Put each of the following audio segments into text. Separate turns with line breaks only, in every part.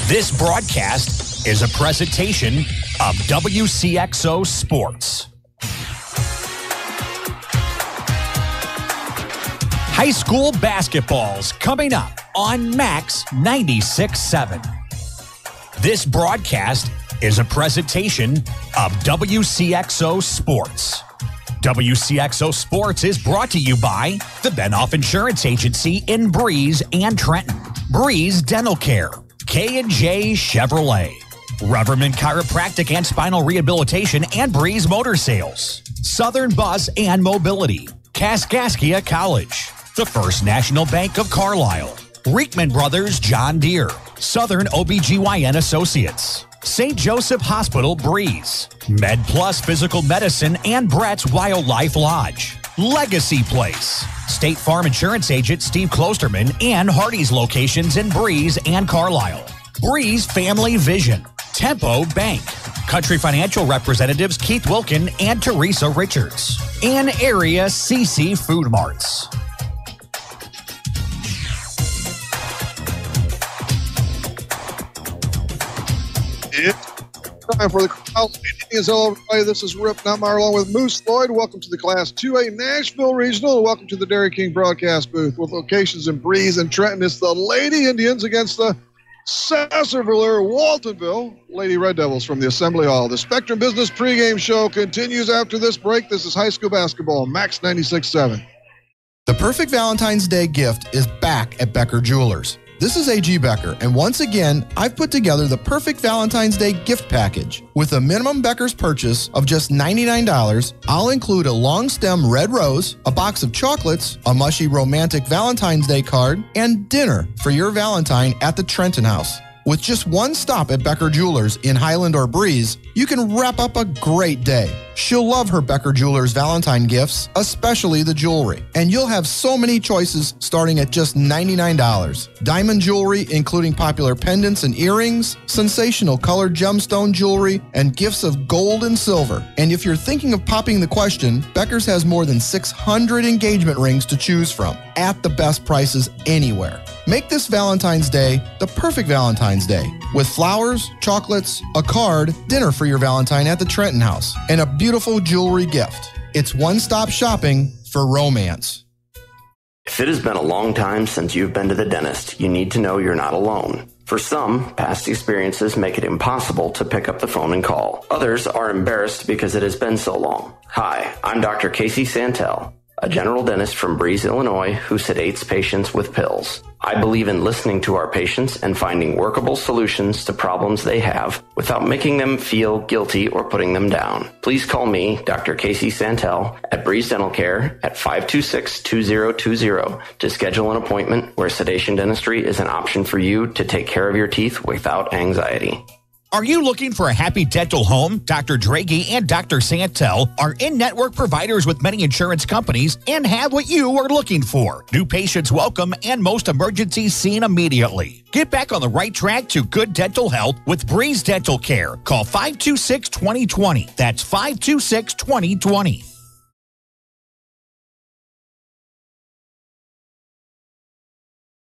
This broadcast is a presentation of WCXO Sports. High school basketball's coming up on Max 96.7. This broadcast is a presentation of WCXO Sports. WCXO Sports is brought to you by the Benoff Insurance Agency in Breeze and Trenton, Breeze Dental Care, K&J Chevrolet, Reverman Chiropractic and Spinal Rehabilitation, and Breeze Motor Sales, Southern Bus and Mobility, Kaskaskia College, the First National Bank of Carlisle, Reekman Brothers John Deere, Southern OBGYN Associates, St. Joseph Hospital Breeze, Med Plus Physical Medicine and Brett's Wildlife Lodge, Legacy Place, State Farm Insurance Agent Steve Klosterman and Hardy's locations in Breeze and Carlisle, Breeze Family Vision, Tempo Bank, Country Financial Representatives Keith Wilkin and Teresa Richards, and Area CC Food Marts.
It's time for the CARLYLE Indians. Hello, everybody. This is Rip Nutmeyer along with Moose Lloyd. Welcome to the Class 2A Nashville Regional. Welcome to the Dairy King broadcast booth with locations in Breeze and Trenton. It's the Lady Indians against the SESSER Waltonville Lady Red Devils from the Assembly Hall. The Spectrum Business pregame show continues after this break. This is high school basketball, Max 96.7.
The perfect Valentine's Day gift is back at Becker Jewelers. This is A.G. Becker, and once again, I've put together the perfect Valentine's Day gift package. With a minimum Becker's purchase of just $99, I'll include a long stem red rose, a box of chocolates, a mushy romantic Valentine's Day card, and dinner for your Valentine at the Trenton House. With just one stop at Becker Jewelers in Highland or Breeze, you can wrap up a great day. She'll love her Becker Jewelers Valentine gifts, especially the jewelry. And you'll have so many choices starting at just $99. Diamond jewelry, including popular pendants and earrings, sensational colored gemstone jewelry, and gifts of gold and silver. And if you're thinking of popping the question, Becker's has more than 600 engagement rings to choose from at the best prices anywhere. Make this Valentine's Day the perfect Valentine's Day with flowers, chocolates, a card, dinner for your Valentine at the Trenton House, and a beautiful jewelry gift. It's one-stop shopping for romance.
If it has been a long time since you've been to the dentist, you need to know you're not alone. For some, past experiences make it impossible to pick up the phone and call. Others are embarrassed because it has been so long. Hi, I'm Dr. Casey Santel, a general dentist from Breeze, Illinois, who sedates patients with pills. I believe in listening to our patients and finding workable solutions to problems they have without making them feel guilty or putting them down. Please call me, Dr. Casey Santel, at Breeze Dental Care at 526-2020 to schedule an appointment where sedation dentistry is an option for you to take care of your teeth without anxiety.
Are you looking for a happy dental home? Dr. Draghi and Dr. Santel are in-network providers with many insurance companies and have what you are looking for. New patients welcome and most emergencies seen immediately. Get back on the right track to good dental health with Breeze Dental Care. Call 526-2020. That's 526-2020.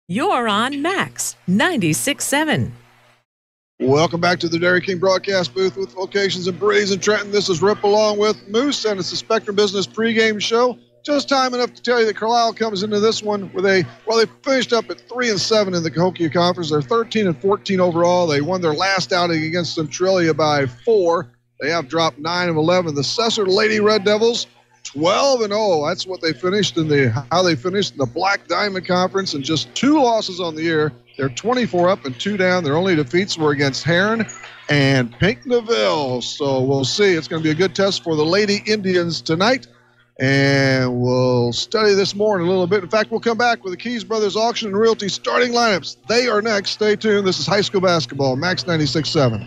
You're on Max 96.7.
Welcome back to the Dairy King broadcast booth with locations in Breeze and Trenton. This is Rip along with Moose, and it's the Spectrum Business pregame show. Just time enough to tell you that CARLYLE comes into this one with they finished up at 3-7 in the Cahokia Conference. They're 13-14 overall. They won their last outing against Centralia by 4. They have dropped 9 of 11. The SESSER Lady Red Devils, 12-0. That's what they finished how they finished in the Black Diamond Conference, and just 2 losses on the year. They're 24 up and 2 down. Their only defeats were against Heron and Pinkneyville. So we'll see. It's going to be a good test for the Lady Indians tonight. And we'll study this more in a little bit. In fact, we'll come back with the Keys Brothers Auction and Realty starting lineups. They are next. Stay tuned. This is high school basketball, Max 96.7.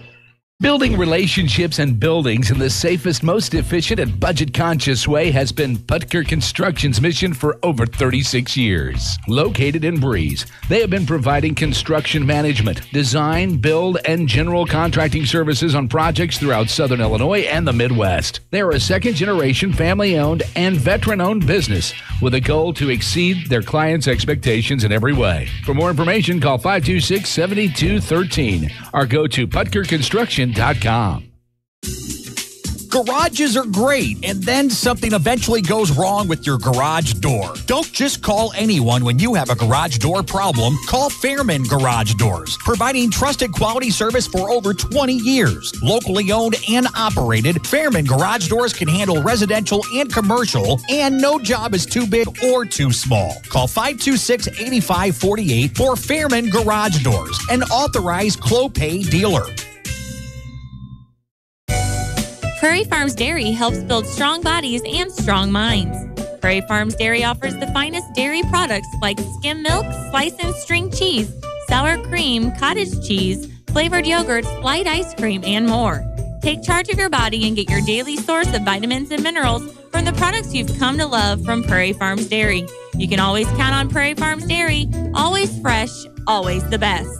Building relationships and buildings in the safest, most efficient, and budget-conscious way has been Putker Construction's mission for over 36 years. Located in Breeze, they have been providing construction management, design, build, and general contracting services on projects throughout Southern Illinois and the Midwest. They are a second-generation, family-owned, and veteran-owned business with a goal to exceed their clients' expectations in every way. For more information, call 526-7213 or go to PutkerConstruction.com.
Garages are great, and then something eventually goes wrong with your garage door. Don't just call anyone when you have a garage door problem. Call Fairman Garage Doors, providing trusted quality service for over 20 years. Locally owned and operated, Fairman Garage Doors can handle residential and commercial, and no job is too big or too small. Call 526-8548 for Fairman Garage Doors, an authorized Clopay dealer.
Prairie Farms Dairy helps build strong bodies and strong minds. Prairie Farms Dairy offers the finest dairy products like skim milk, slice and string cheese, sour cream, cottage cheese, flavored yogurts, light ice cream, and more. Take charge of your body and get your daily source of vitamins and minerals from the products you've come to love from Prairie Farms Dairy. You can always count on Prairie Farms Dairy, always fresh, always the best.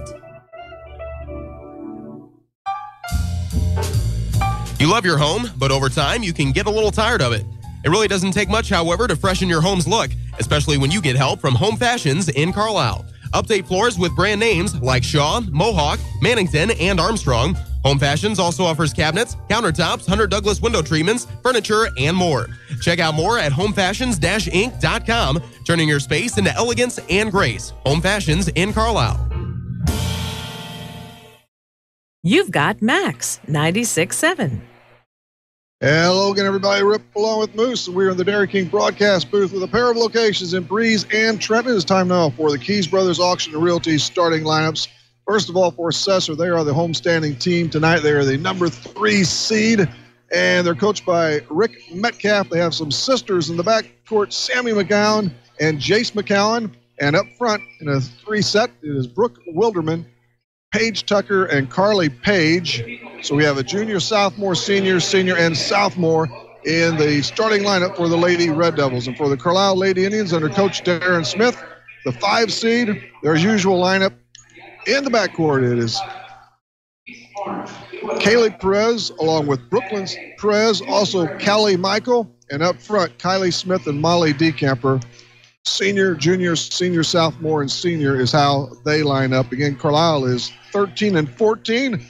You love your home, but over time, you can get a little tired of it. It really doesn't take much, however, to freshen your home's look, especially when you get help from Home Fashions in Carlisle. Update floors with brand names like Shaw, Mohawk, Mannington, and Armstrong. Home Fashions also offers cabinets, countertops, Hunter Douglas window treatments, furniture, and more. Check out more at homefashions-inc.com, turning your space into elegance and grace. Home Fashions in Carlisle.
You've got Max 96.7.
Hello again, everybody. Rip along with Moose. We're in the Dairy King broadcast booth with a pair of locations in Breeze and Trenton. It's time now for the Keys Brothers Auction and Realty starting lineups. First of all, for SESSER, they are the homestanding team tonight. They are the number 3 seed, and they're coached by Rick Metcalf. They have some sisters in the backcourt, Sammy McGowan and Jace McCowan. And up front in a 3 set, it is Brooke Wilderman, Paige Tucker, and Carly Page. So we have a junior, sophomore, senior, and sophomore in the starting lineup for the Lady Red Devils. And for the Carlisle Lady Indians under Coach Darren Smith, the 5 seed, their usual lineup. In the backcourt, it is Kaylee Perez along with Brooklyn Perez, also Callie Michael, and up front, Kylie Smith and Molly Decamper. Senior, junior, senior, sophomore, and senior is how they line up. Again, Carlisle is 13-14,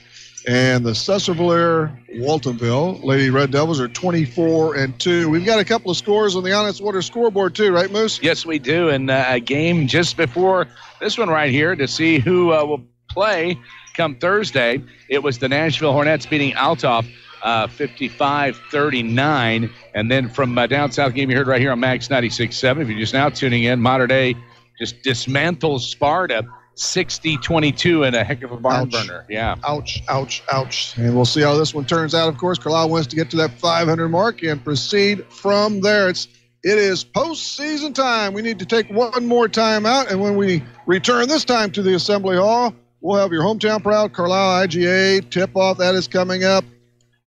and the Sesserville Waltonville Lady Red Devils are 24-2. We've got a couple of scores on the Honest Water scoreboard too, right, Moose?
Yes, we do. And a game just before this one right here to see who will play come Thursday. It was the Nashville Hornets beating Althoff 55-39. And then from down south game you heard right here on Max 96.7. If you're just now tuning in, Mater Dei just dismantles Sparta 60-22 in a heck of a barn burner. Yeah.
Ouch, ouch, ouch. And we'll see how this one turns out. Of course, Carlisle wants to get to that 500 mark and proceed from there. It is postseason time. We need to take one more time out, and when we return this time to the Assembly Hall, we'll have your hometown proud Carlisle IGA tip-off. That is coming up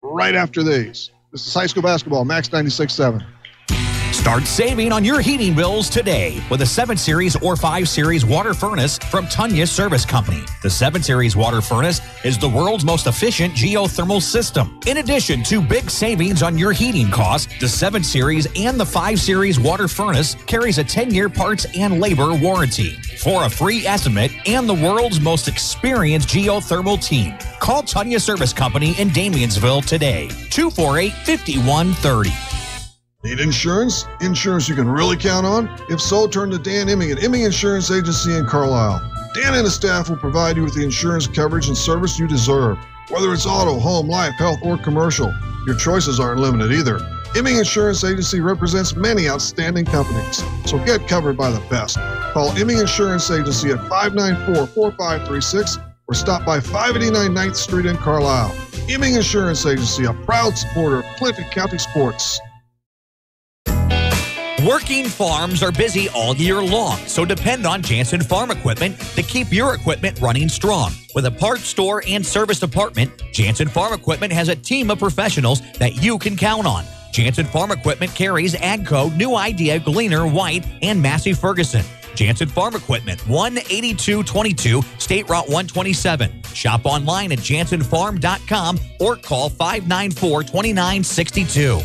right after these. This is high school basketball, Max 96.7.
Start saving on your heating bills today with a 7 Series or 5 Series water furnace from Tunya Service Company. The 7 Series water furnace is the world's most efficient geothermal system. In addition to big savings on your heating costs, the 7 Series and the 5 Series water furnace carries a 10-year parts and labor warranty. For a free estimate and the world's most experienced geothermal team, call Tunya Service Company in Damiansville today, 248-5130.
Need insurance? Insurance you can really count on? If so, turn to Dan Imming at Imming Insurance Agency in Carlisle. Dan and his staff will provide you with the insurance coverage and service you deserve. Whether it's auto, home, life, health, or commercial, your choices aren't limited either. Imming Insurance Agency represents many outstanding companies, so get covered by the best. Call Imming Insurance Agency at 594-4536 or stop by 589 9th Street in Carlisle. Imming Insurance Agency, a proud supporter of Clinton County sports.
Working farms are busy all year long, so depend on Jansen Farm Equipment to keep your equipment running strong. With a parts store and service department, Jansen Farm Equipment has a team of professionals that you can count on. Jansen Farm Equipment carries AGCO, New Idea, Gleaner, White, and Massey Ferguson. Jansen Farm Equipment, 18222 State Route 127. Shop online at jansenfarm.com or call 594-2962.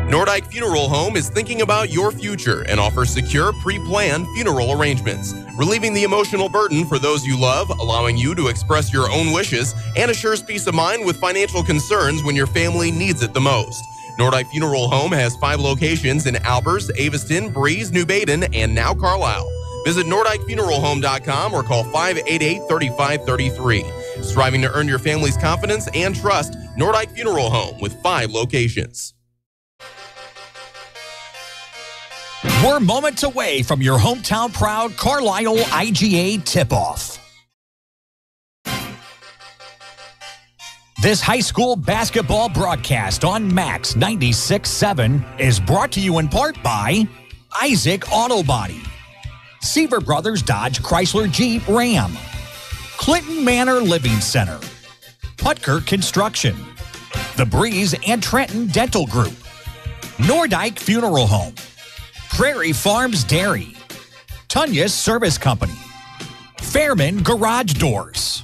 Nordyke Funeral Home is thinking about your future and offers secure, pre-planned funeral arrangements, relieving the emotional burden for those you love, allowing you to express your own wishes, and assures peace of mind with financial concerns when your family needs it the most. Nordyke Funeral Home has 5 locations in Albers, Aveston, Breeze, New Baden, and now Carlisle. Visit NordykeFuneralHome.com or call 588-3533. Striving to earn your family's confidence and trust, Nordyke Funeral Home with 5 locations.
We're moments away from your hometown proud Carlisle IGA tip-off. This high school basketball broadcast on Max 96.7 is brought to you in part by Isaac Auto Body, Seaver Brothers Dodge Chrysler Jeep Ram, Clinton Manor Living Center, Putker Construction, The Breeze and Trenton Dental Group, Nordyke Funeral Home, Prairie Farms Dairy, Tunya's Service Company, Fairman Garage Doors,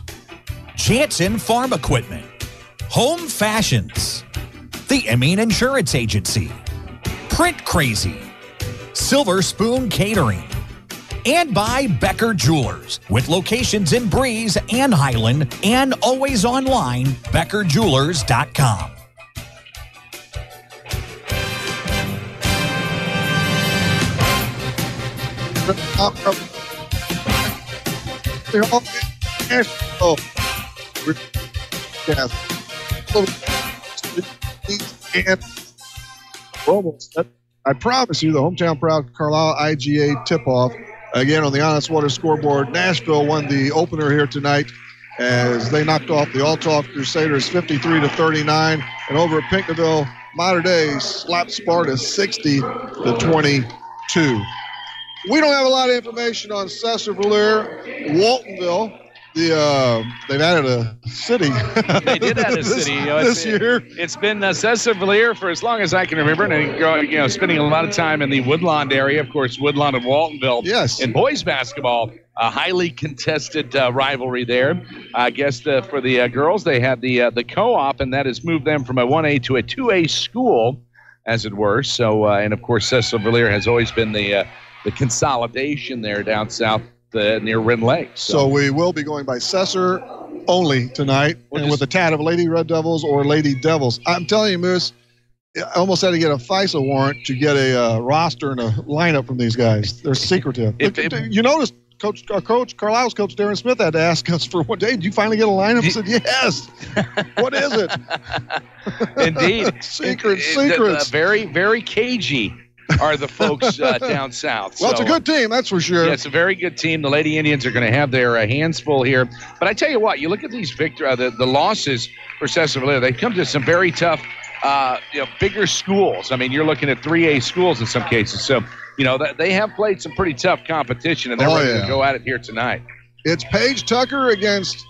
Jansen Farm Equipment, Home Fashions, The Emeen Insurance Agency, Print Crazy, Silver Spoon Catering, and by Becker Jewelers, with locations in Breeze and Highland, and always online, BeckerJewelers.com.
I promise you, the hometown proud Carlisle IGA tip-off. Again, on the Honest Water scoreboard, Nashville won the opener here tonight as they knocked off the Althoff Crusaders 53-39. And over at Pinkerville, Mater Dei slapped Sparta 60-22. We don't have a lot of information on SESSER, Waltonville. They've added a city.
They did add a city
this year.
It's been SESSER for as long as I can remember, and spending a lot of time in the Woodlawn area. Of course, Woodlawn and Waltonville.
Yes.
In boys basketball, a highly contested rivalry there. I guess for the girls, they had the co-op, and that has moved them from a 1A to a 2A school, as it were. So, and of course, SESSER has always been the consolidation there down south. Near Wren Lake.
So we will be going by SESSER only tonight, and with a tad of Lady Red Devils or Lady Devils. I'm telling you, Moose, I almost had to get a FISA warrant to get a roster and a lineup from these guys. They're secretive. You noticed our coach, Carlisle's coach, Darren Smith, had to ask us for one day, did you finally get a lineup? I said, yes. What is it?
Indeed.
Secrets.
Very, very cagey are the folks down south.
Well, it's a good team, that's for sure.
Yeah, it's a very good team. The Lady Indians are going to have their hands full here. But I tell you what, you look at these the losses for SESSER. They come to some very tough, bigger schools. I mean, you're looking at 3A schools in some cases. So, they have played some pretty tough competition, and they're ready to go at it here tonight.
It's Paige Tucker against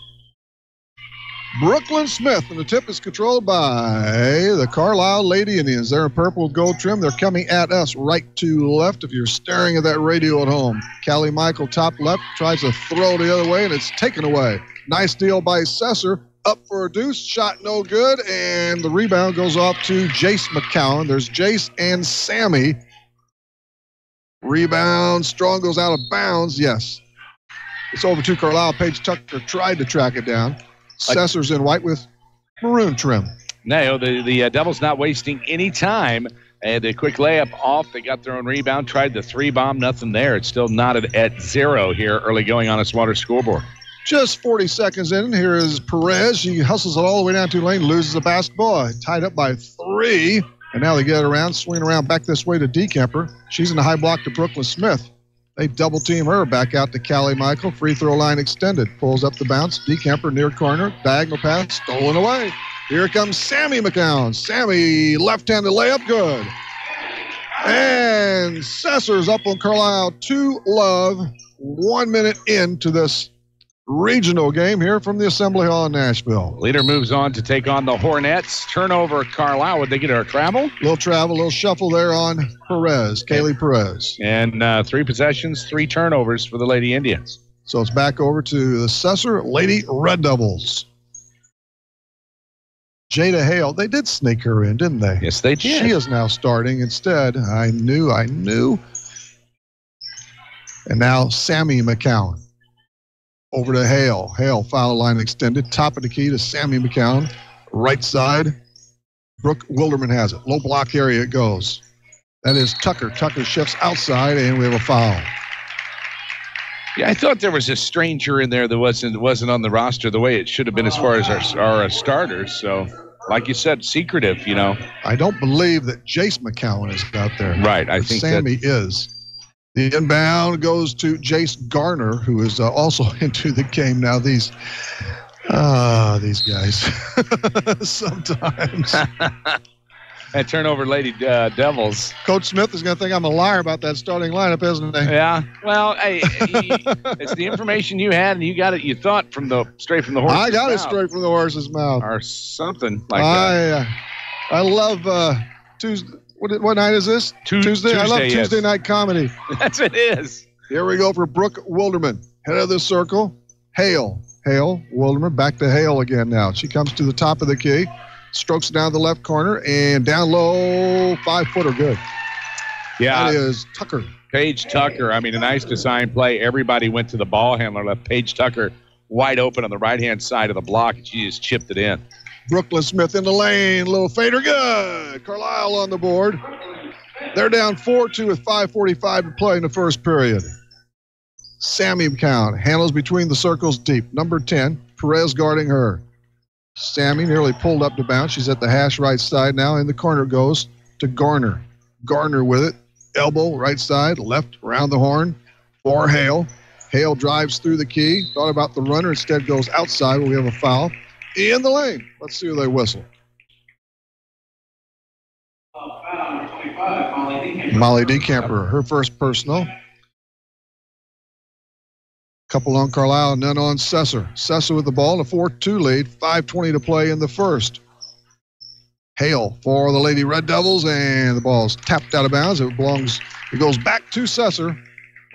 Brooklyn Smith, and the tip is controlled by the Carlisle Lady Indians. They're in purple with gold trim. They're coming at us right to left if you're staring at that radio at home. Callie Michael, top left, tries to throw the other way, and it's taken away. Nice deal by SESSER. Up for a deuce, shot no good, and the rebound goes off to Jace McCowan. There's Jace and Sammy. Rebound, Strong goes out of bounds. Yes. It's over to Carlisle. Paige Tucker tried to track it down. SESSER's in white with maroon trim.
No, the Devils not wasting any time. And a quick layup off. They got their own rebound, tried the 3-bomb, nothing there. It's still knotted at 0 here early going on Honest Water scoreboard.
Just 40 seconds in. Here is Perez. She hustles it all the way down to lane, loses the basketball. Tied up by 3. And now they get around, swing around back this way to Dekemper. She's in the high block to Brooklyn Smith. They double-team her. Back out to Callie Michael. Free throw line extended. Pulls up the bounce. Dekemper near corner. Diagonal pass. Stolen away. Here comes Sammy McCown. Sammy, left-handed layup. Good. And Sesser's up on Carlisle 2-love, 1 minute into this regional game here from the Assembly Hall in Nashville.
Leader moves on to take on the Hornets. Turnover, Carlisle. Would they get a travel?
Little shuffle there on Perez, Kaylee Perez.
And 3 possessions, 3 turnovers for the Lady Indians.
So it's back over to the Sesser Lady Red Devils. Jada Hale, they did sneak her in, didn't they?
Yes, they did.
She is now starting instead. I knew. And now Sammy McCowan. Over to Hale. Hale, foul line extended. Top of the key to Sammy McCowan. Right side. Brooke Wilderman has it. Low block area it goes. That is Tucker. Tucker shifts outside, and we have a foul.
Yeah, I thought there was a stranger in there that wasn't on the roster the way it should have been as far as our starters. So, like you said, secretive, you know.
I don't believe that Jace McCowan is out there.
Right, I think
Sammy is. The inbound goes to Jace Garner, who is also into the game now. These guys. Sometimes.
And turnover, Lady Devils.
Coach Smith is going to think I'm a liar about that starting lineup, isn't he?
Yeah. Well, hey, it's the information you had, and you got it. You thought straight from the horse's mouth.
I got it straight from the horse's mouth,
or something like that.
I love Tuesday. What night is this? Tuesday. I love Tuesday night comedy.
That's what it is.
Here we go for Brooke Wilderman. Head of the circle. Hale. Wilderman back to Hale again now. She comes to the top of the key. Strokes down the left corner and down low, 5-footer good.
Yeah.
That is Tucker.
Paige Tucker. I mean, a nice design play. Everybody went to the ball handler, left Paige Tucker wide open on the right-hand side of the block, and she just chipped it in.
Brooklyn Smith in the lane. Little fader good. Carlisle on the board. They're down 4-2 with 5:45 to play in the first period. Sammy McCown handles between the circles deep. Number 10, Perez guarding her. Sammy nearly pulled up to bounce. She's at the hash right side now. In the corner goes to Garner. Garner with it. Elbow right side, left around the horn for Hale. Hale drives through the key. Thought about the runner. Instead goes outside. We have a foul in the lane. Let's see who they whistle. Molly DeCamper, her first personal. Couple on Carlisle, none on Sesser. Sesser with the ball, a 4-2 lead, 5:20 to play in the first. Hale for the Lady Red Devils, and the ball's tapped out of bounds. It goes back to Sesser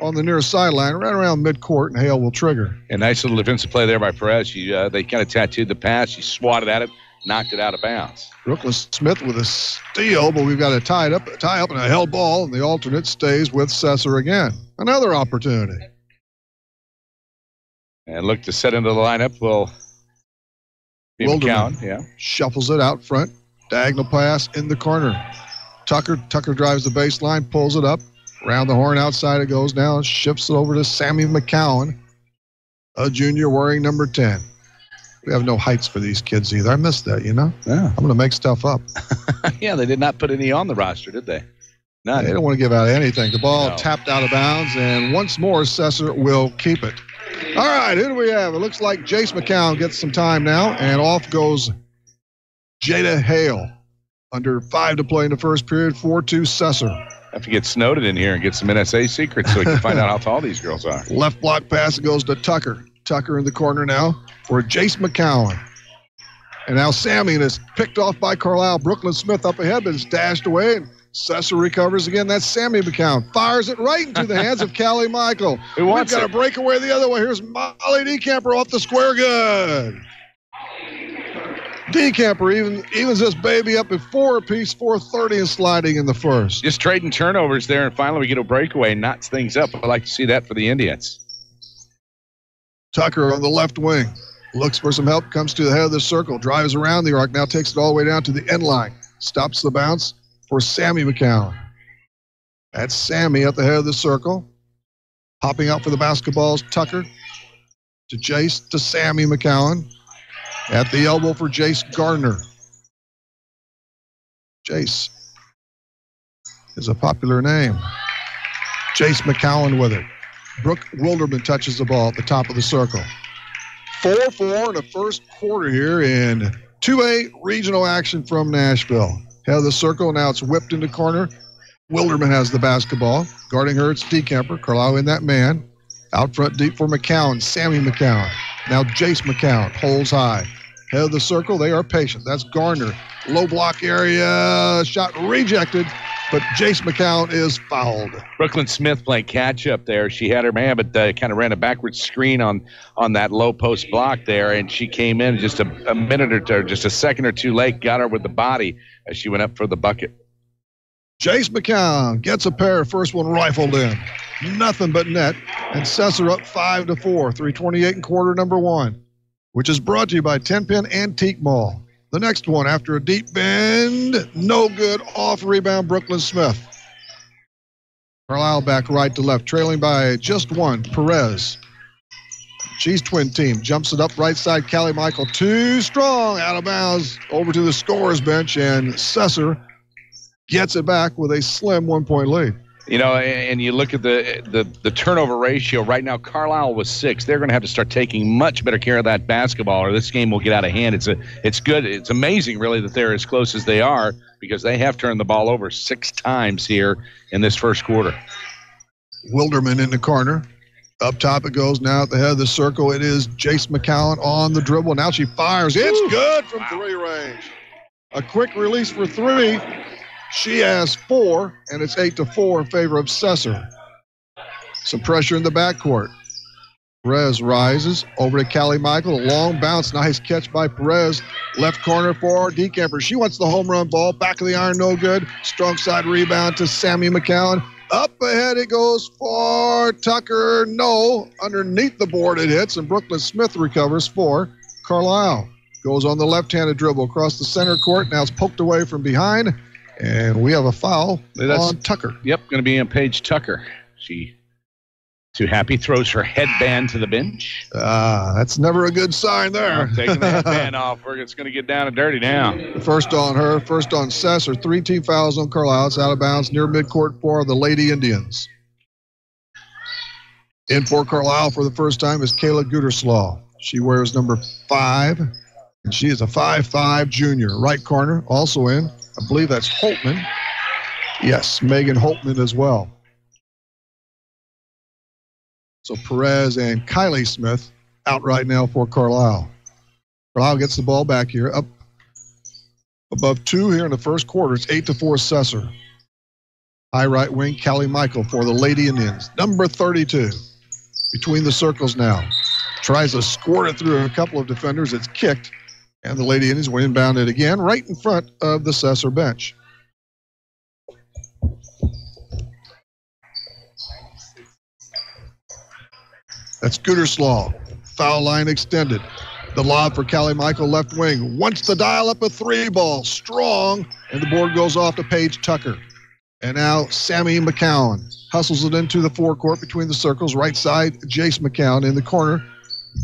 on the near sideline, right around midcourt, and Hale will trigger.
A nice little defensive play there by Perez. They kind of tattooed the pass. She swatted at it, knocked it out of bounds.
Brooklyn Smith with a steal, but we've got a tie up and a held ball, and the alternate stays with Sesser again. Another opportunity.
And look to set into the lineup will be McCown. Yeah.
Shuffles it out front. Diagonal pass in the corner. Tucker drives the baseline, pulls it up. Around the horn outside it goes now. Shifts it over to Sammy McCowan, a junior wearing number 10. We have no heights for these kids either. I missed that, you know?
Yeah.
I'm going to make stuff up.
Yeah, they did not put any on the roster, did they?
None. They don't want to give out anything. The ball tapped out of bounds, and once more, Sesser will keep it. All right, who do we have? It looks like Jace McCown gets some time now, and off goes Jada Hale. Under 5 to play in the first period, 4-2 Sesser.
Have to get Snowden in here and get some NSA secrets so we can find out how tall these girls are.
Left block pass goes to Tucker. Tucker in the corner now for Jace McCowan. And now Sammy is picked off by Carlisle. Brooklyn Smith up ahead, but it's dashed away, and Sesser recovers again. That's Sammy McCown. Fires it right into the hands of Callie Michael.
Who wants
We've got a breakaway the other way. Here's Molly DeCamper off the square. Good. DeCamper evens this baby up at 4 apiece, 4:30 and sliding in the first.
Just trading turnovers there, and finally we get a breakaway and knots things up. I'd like to see that for the Indians.
Tucker on the left wing. Looks for some help, comes to the head of the circle, drives around the arc, now takes it all the way down to the end line. Stops the bounce for Sammy McCowan. That's Sammy at the head of the circle. Popping out for the basketballs, Tucker to Jace to Sammy McCowan. At the elbow for Jace Gardner. Jace is a popular name. Jace McCowan with it. Brooke Wilderman touches the ball at the top of the circle. 4-4 in the first quarter here in 2A regional action from Nashville. Head of the circle, now it's whipped in the corner. Wilderman has the basketball. Guarding her, it's DeKemper. Carlisle in that man. Out front deep for McCowan. Sammy McCowan. Now Jace McCowan holds high. Head of the circle, they are patient. That's Garner. Low block area. Shot rejected, but Jace McCowan is fouled.
Brooklyn Smith playing catch up there. She had her man, but kind of ran a backward screen on that low post block there, and she came in just a minute or two, just a second or two late, got her with the body as she went up for the bucket.
Jace McCown gets a pair. First one rifled in. Nothing but net. And SESSER up 5-4. 3:28 in quarter number one, which is brought to you by 10-Pin Antique Mall. The next one after a deep bend. No good. Off rebound, Brooklyn Smith. Carlisle back right to left, trailing by just one. Perez. She's twin team. Jumps it up right side. Callie Michael too strong. Out of bounds. Over to the scorer's bench. And SESSER gets it back with a slim 1-point lead.
You know, and you look at the turnover ratio right now. Carlisle was 6. They're going to have to start taking much better care of that basketball, or this game will get out of hand. It's good. It's amazing, really, that they're as close as they are, because they have turned the ball over 6 times here in this first quarter.
Wilderman in the corner. Up top it goes now at the head of the circle. It is Jace McCowan on the dribble. Now she fires. It's good from 3 range. A quick release for 3. She has 4, and it's 8-4 in favor of SESSER. Some pressure in the backcourt. Perez rises over to Callie Michael. A long bounce. Nice catch by Perez. Left corner for DeKemper. She wants the home run ball. Back of the iron, no good. Strong side rebound to Sammy McCowan. Up ahead it goes for Tucker. No. Underneath the board it hits, and Brooklyn Smith recovers for Carlisle. Goes on the left-handed dribble across the center court. Now it's poked away from behind. And we have a foul on Tucker.
Yep, going to be on Paige Tucker. She, too happy, throws her headband to the bench.
That's never a good sign there.
Taking the headband off. It's going to get down and dirty now.
First on her, first on SESSER. 3 team fouls on Carlisle. It's out of bounds near midcourt for the Lady Indians. In for Carlisle for the first time is Kayla Gooderslaw. She wears number 5, and she is a 5'5" junior. Right corner, also in. I believe that's Holtman. Yes, Megan Holtman as well. So Perez and Kylie Smith out right now for Carlisle. Carlisle gets the ball back here, up above 2 here in the first quarter. It's 8-4 SESSER. High right wing, Callie Michael for the Lady Indians. Number 32. Between the circles now. Tries to squirt it through a couple of defenders. It's kicked. And the Lady Indians will inbound it again right in front of the SESSER bench. That's Gooderslaw. Foul line extended. The lob for Callie Michael, left wing. Wants to dial up a 3 ball. Strong. And the board goes off to Paige Tucker. And now Sammy McCowan hustles it into the forecourt between the circles. Right side, Jace McCowan in the corner.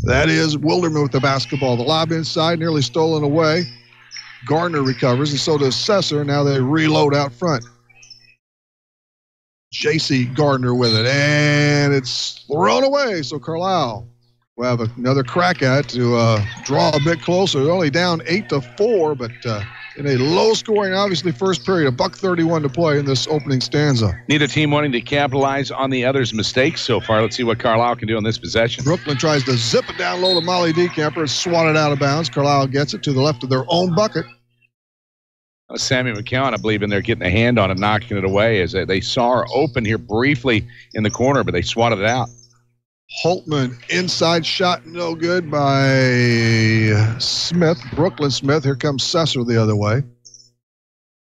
That is Wilderman with the basketball. The lob inside, nearly stolen away. Gardner recovers, and so does SESSER. Now they reload out front. J.C. Gardner with it, and it's thrown away. So Carlisle will have another crack at it to draw a bit closer. They're only down 8-4, but in a low-scoring, obviously, first period. $1:31 to play in this opening stanza.
Need a team wanting to capitalize on the other's mistakes so far. Let's see what Carlisle can do on this possession.
Brooklyn tries to zip it down low to Molly DeKemper. It's swatted out of bounds. Carlisle gets it to the left of their own bucket.
Sammy McCowan, I believe, in there getting a hand on it, knocking it away as they saw her open here briefly in the corner, but they swatted it out.
Holtman, inside shot, no good by Smith, Brooklyn Smith. Here comes SESSER the other way.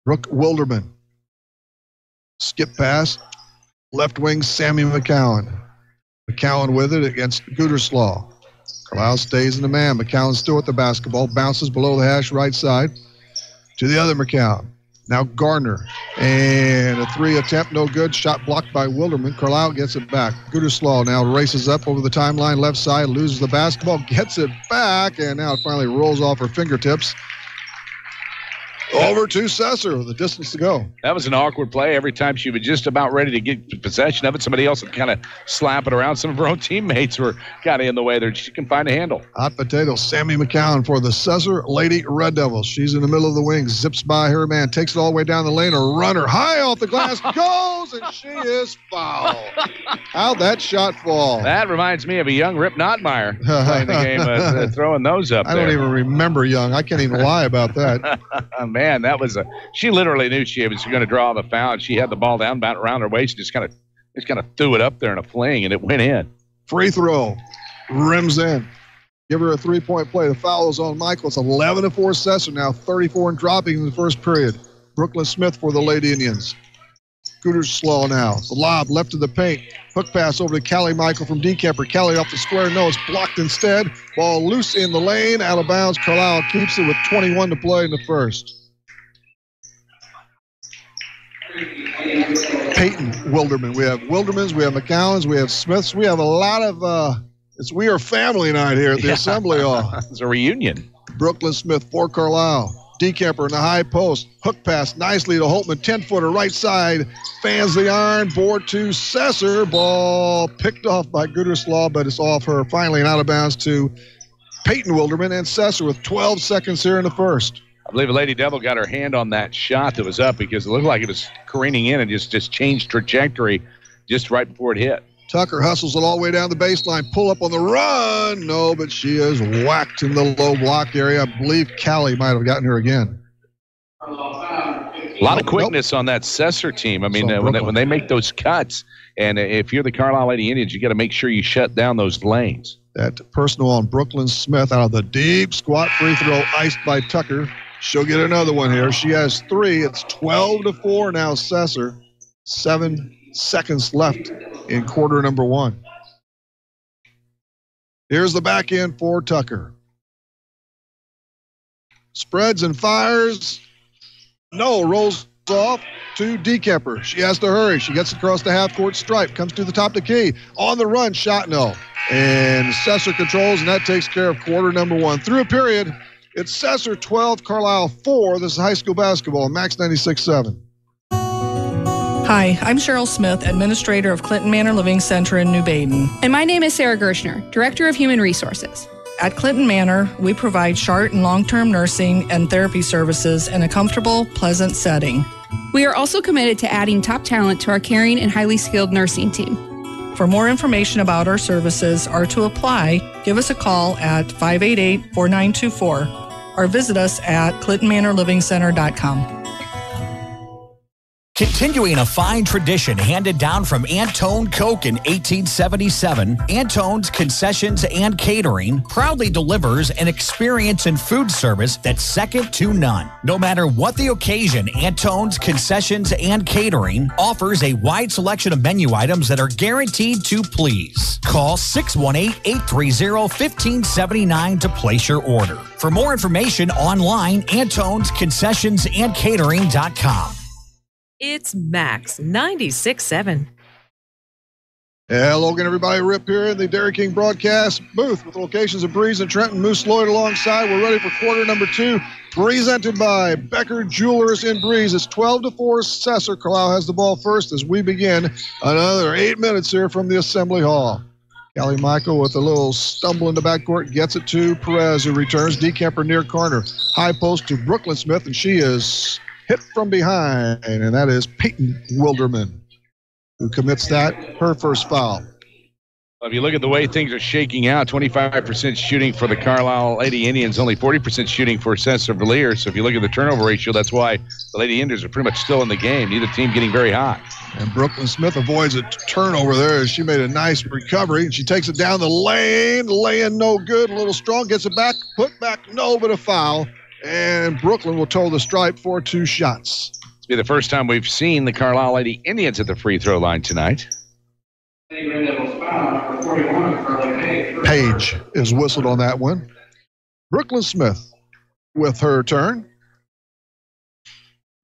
Brooke Wilderman. Skip pass, left wing, Sammy McCowan. McCowan with it against Gooderslaw. Carlisle stays in the man. McCowan still with the basketball, bounces below the hash right side to the other McCowan. Now Gardner, and a 3 attempt, no good. Shot blocked by Wilderman. Carlisle gets it back. Gooderslaw now races up over the timeline, left side, loses the basketball, gets it back, and now it finally rolls off her fingertips. Over to Sesser with a distance to go.
That was an awkward play. Every time she was just about ready to get possession of it, somebody else would kind of slap it around. Some of her own teammates were kind of in the way there. She can find a handle.
Hot potato, Sammy McCown for the Sesser Lady Red Devils. She's in the middle of the wing, zips by her man, takes it all the way down the lane. A runner high off the glass goes, and she is fouled. How'd that shot fall?
That reminds me of a young Rip Notmeyer playing the game, throwing those up there.
I don't even remember Young. I can't even lie about that.
Man, that was she literally knew she was going to draw the foul, and she had the ball down about around her waist, just kind of threw it up there in a fling, and it went in.
Free throw, rims in. Give her a 3-point play. The foul is on Michael. It's 11-4 Sesser now, 34 and dropping in the first period. Brooklyn Smith for the Lady Indians. Scooters slow now. The lob left to the paint. Hook pass over to Callie Michael from D-Kemper. Callie off the square. No, it's blocked instead. Ball loose in the lane. Out of bounds. Carlisle keeps it with 21 to play in the first. Peyton Wilderman. We have Wildermans. We have McCallans. We have Smiths. We have a lot of we are family night here at the Assembly Hall.
It's a reunion.
Brooklyn Smith for Carlisle. D-Kemper in the high post. Hook pass nicely to Holtman. 10-footer right side. Fans the iron. Board to Sesser. Ball picked off by Gooderslaw, but it's off her. Finally and out of bounds to Peyton Wilderman and Sesser with 12 seconds here in the first.
I believe a Lady Devil got her hand on that shot that was up because it looked like it was careening in and just changed trajectory just right before it hit.
Tucker hustles it all the way down the baseline. Pull up on the run. No, but she is whacked in the low block area. I believe Callie might have gotten her again.
A lot of quickness on that Sesser team. I mean, when they make those cuts, and if you're the Carlisle Lady Indians, you got to make sure you shut down those lanes.
That personal on Brooklyn Smith out of the deep squat free throw, iced by Tucker. She'll get another one here. She has 3. It's 12-4 now, Sesser. 7 seconds left in quarter number 1. Here's the back end for Tucker. Spreads and fires. No, rolls off to D-Kemper. She has to hurry. She gets across the half-court stripe. Comes to the top of the key. On the run, shot no. And Sesser controls, and that takes care of quarter number 1. Through a period, it's Sesser 12, Carlisle 4. This is high school basketball, Max 96.7.
Hi, I'm Cheryl Smith, Administrator of Clinton Manor Living Center in New Baden.
And my name is Sarah Gershner, Director of Human Resources.
At Clinton Manor, we provide short and long-term nursing and therapy services in a comfortable, pleasant setting.
We are also committed to adding top talent to our caring and highly skilled nursing team.
For more information about our services or to apply, give us a call at 588-4924 or visit us at ClintonManorLivingCenter.com.
Continuing a fine tradition handed down from Antone Coke in 1877, Antone's Concessions and Catering proudly delivers an experience in food service that's second to none. No matter what the occasion, Antone's Concessions and Catering offers a wide selection of menu items that are guaranteed to please. Call 618-830-1579 to place your order. For more information online, Antone'sConcessionsandCatering.com.
It's Max 96.7.
Hello again, everybody. Rip here in the Dairy King broadcast booth with locations of Breeze and Trenton. Moose Lloyd alongside. We're ready for quarter number 2, presented by Becker Jewelers in Breeze. It's 12-4 Sesser. Carlisle has the ball first as we begin another 8 minutes here from the Assembly Hall. Callie Michael with a little stumble in the backcourt gets it to Perez, who returns. D-Kemper near corner. High post to Brooklyn Smith, and she is hit from behind, and that is Peyton Wilderman, who commits that, her first foul.
Well, if you look at the way things are shaking out, 25% shooting for the Carlisle Lady Indians, only 40% shooting for Sesser Villiers. So if you look at the turnover ratio, that's why the Lady Indians are pretty much still in the game. Neither team getting very hot.
And Brooklyn Smith avoids a turnover there as she made a nice recovery, and she takes it down the lane. Laying no good, a little strong, gets it back, put back, no, but a foul. And Brooklyn will toe the stripe for 2 shots.
It's be the first time we've seen the Carlisle Lady Indians at the free throw line tonight.
Page is whistled on that one. Brooklyn Smith with her turn.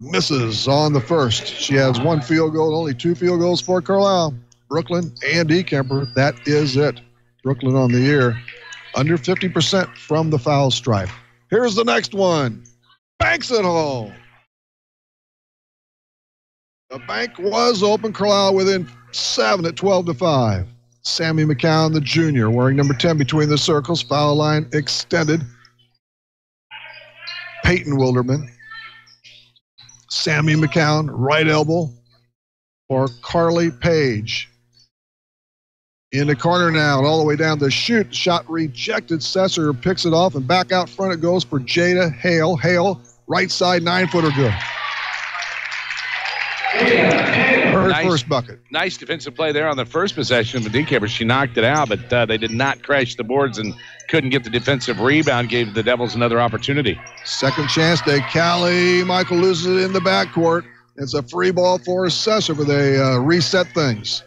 Misses on the first. She has 1 field goal, only 2 field goals for Carlisle. Brooklyn and D-Kemper, that is it. Brooklyn on the year, under 50% from the foul stripe. Here's the next one. banks it home. The bank was open. Carlisle within 7 at 12-5. Sammy McCown, the junior, wearing number 10 between the circles. Foul line extended. Peyton Wilderman. Sammy McCown, right elbow for Carly Page. In the corner now, and all the way down the shoot. Shot rejected. Sesser picks it off, and back out front it goes for Jada Hale. Hale, right side, 9-footer good. Her first bucket.
Nice defensive play there on the first possession of the decaper. She knocked it out, but they did not crash the boards and couldn't get the defensive rebound. Gave the Devils another opportunity.
Second chance day. Callie Michael loses it in the backcourt. It's a free ball for Sesser, but they reset things.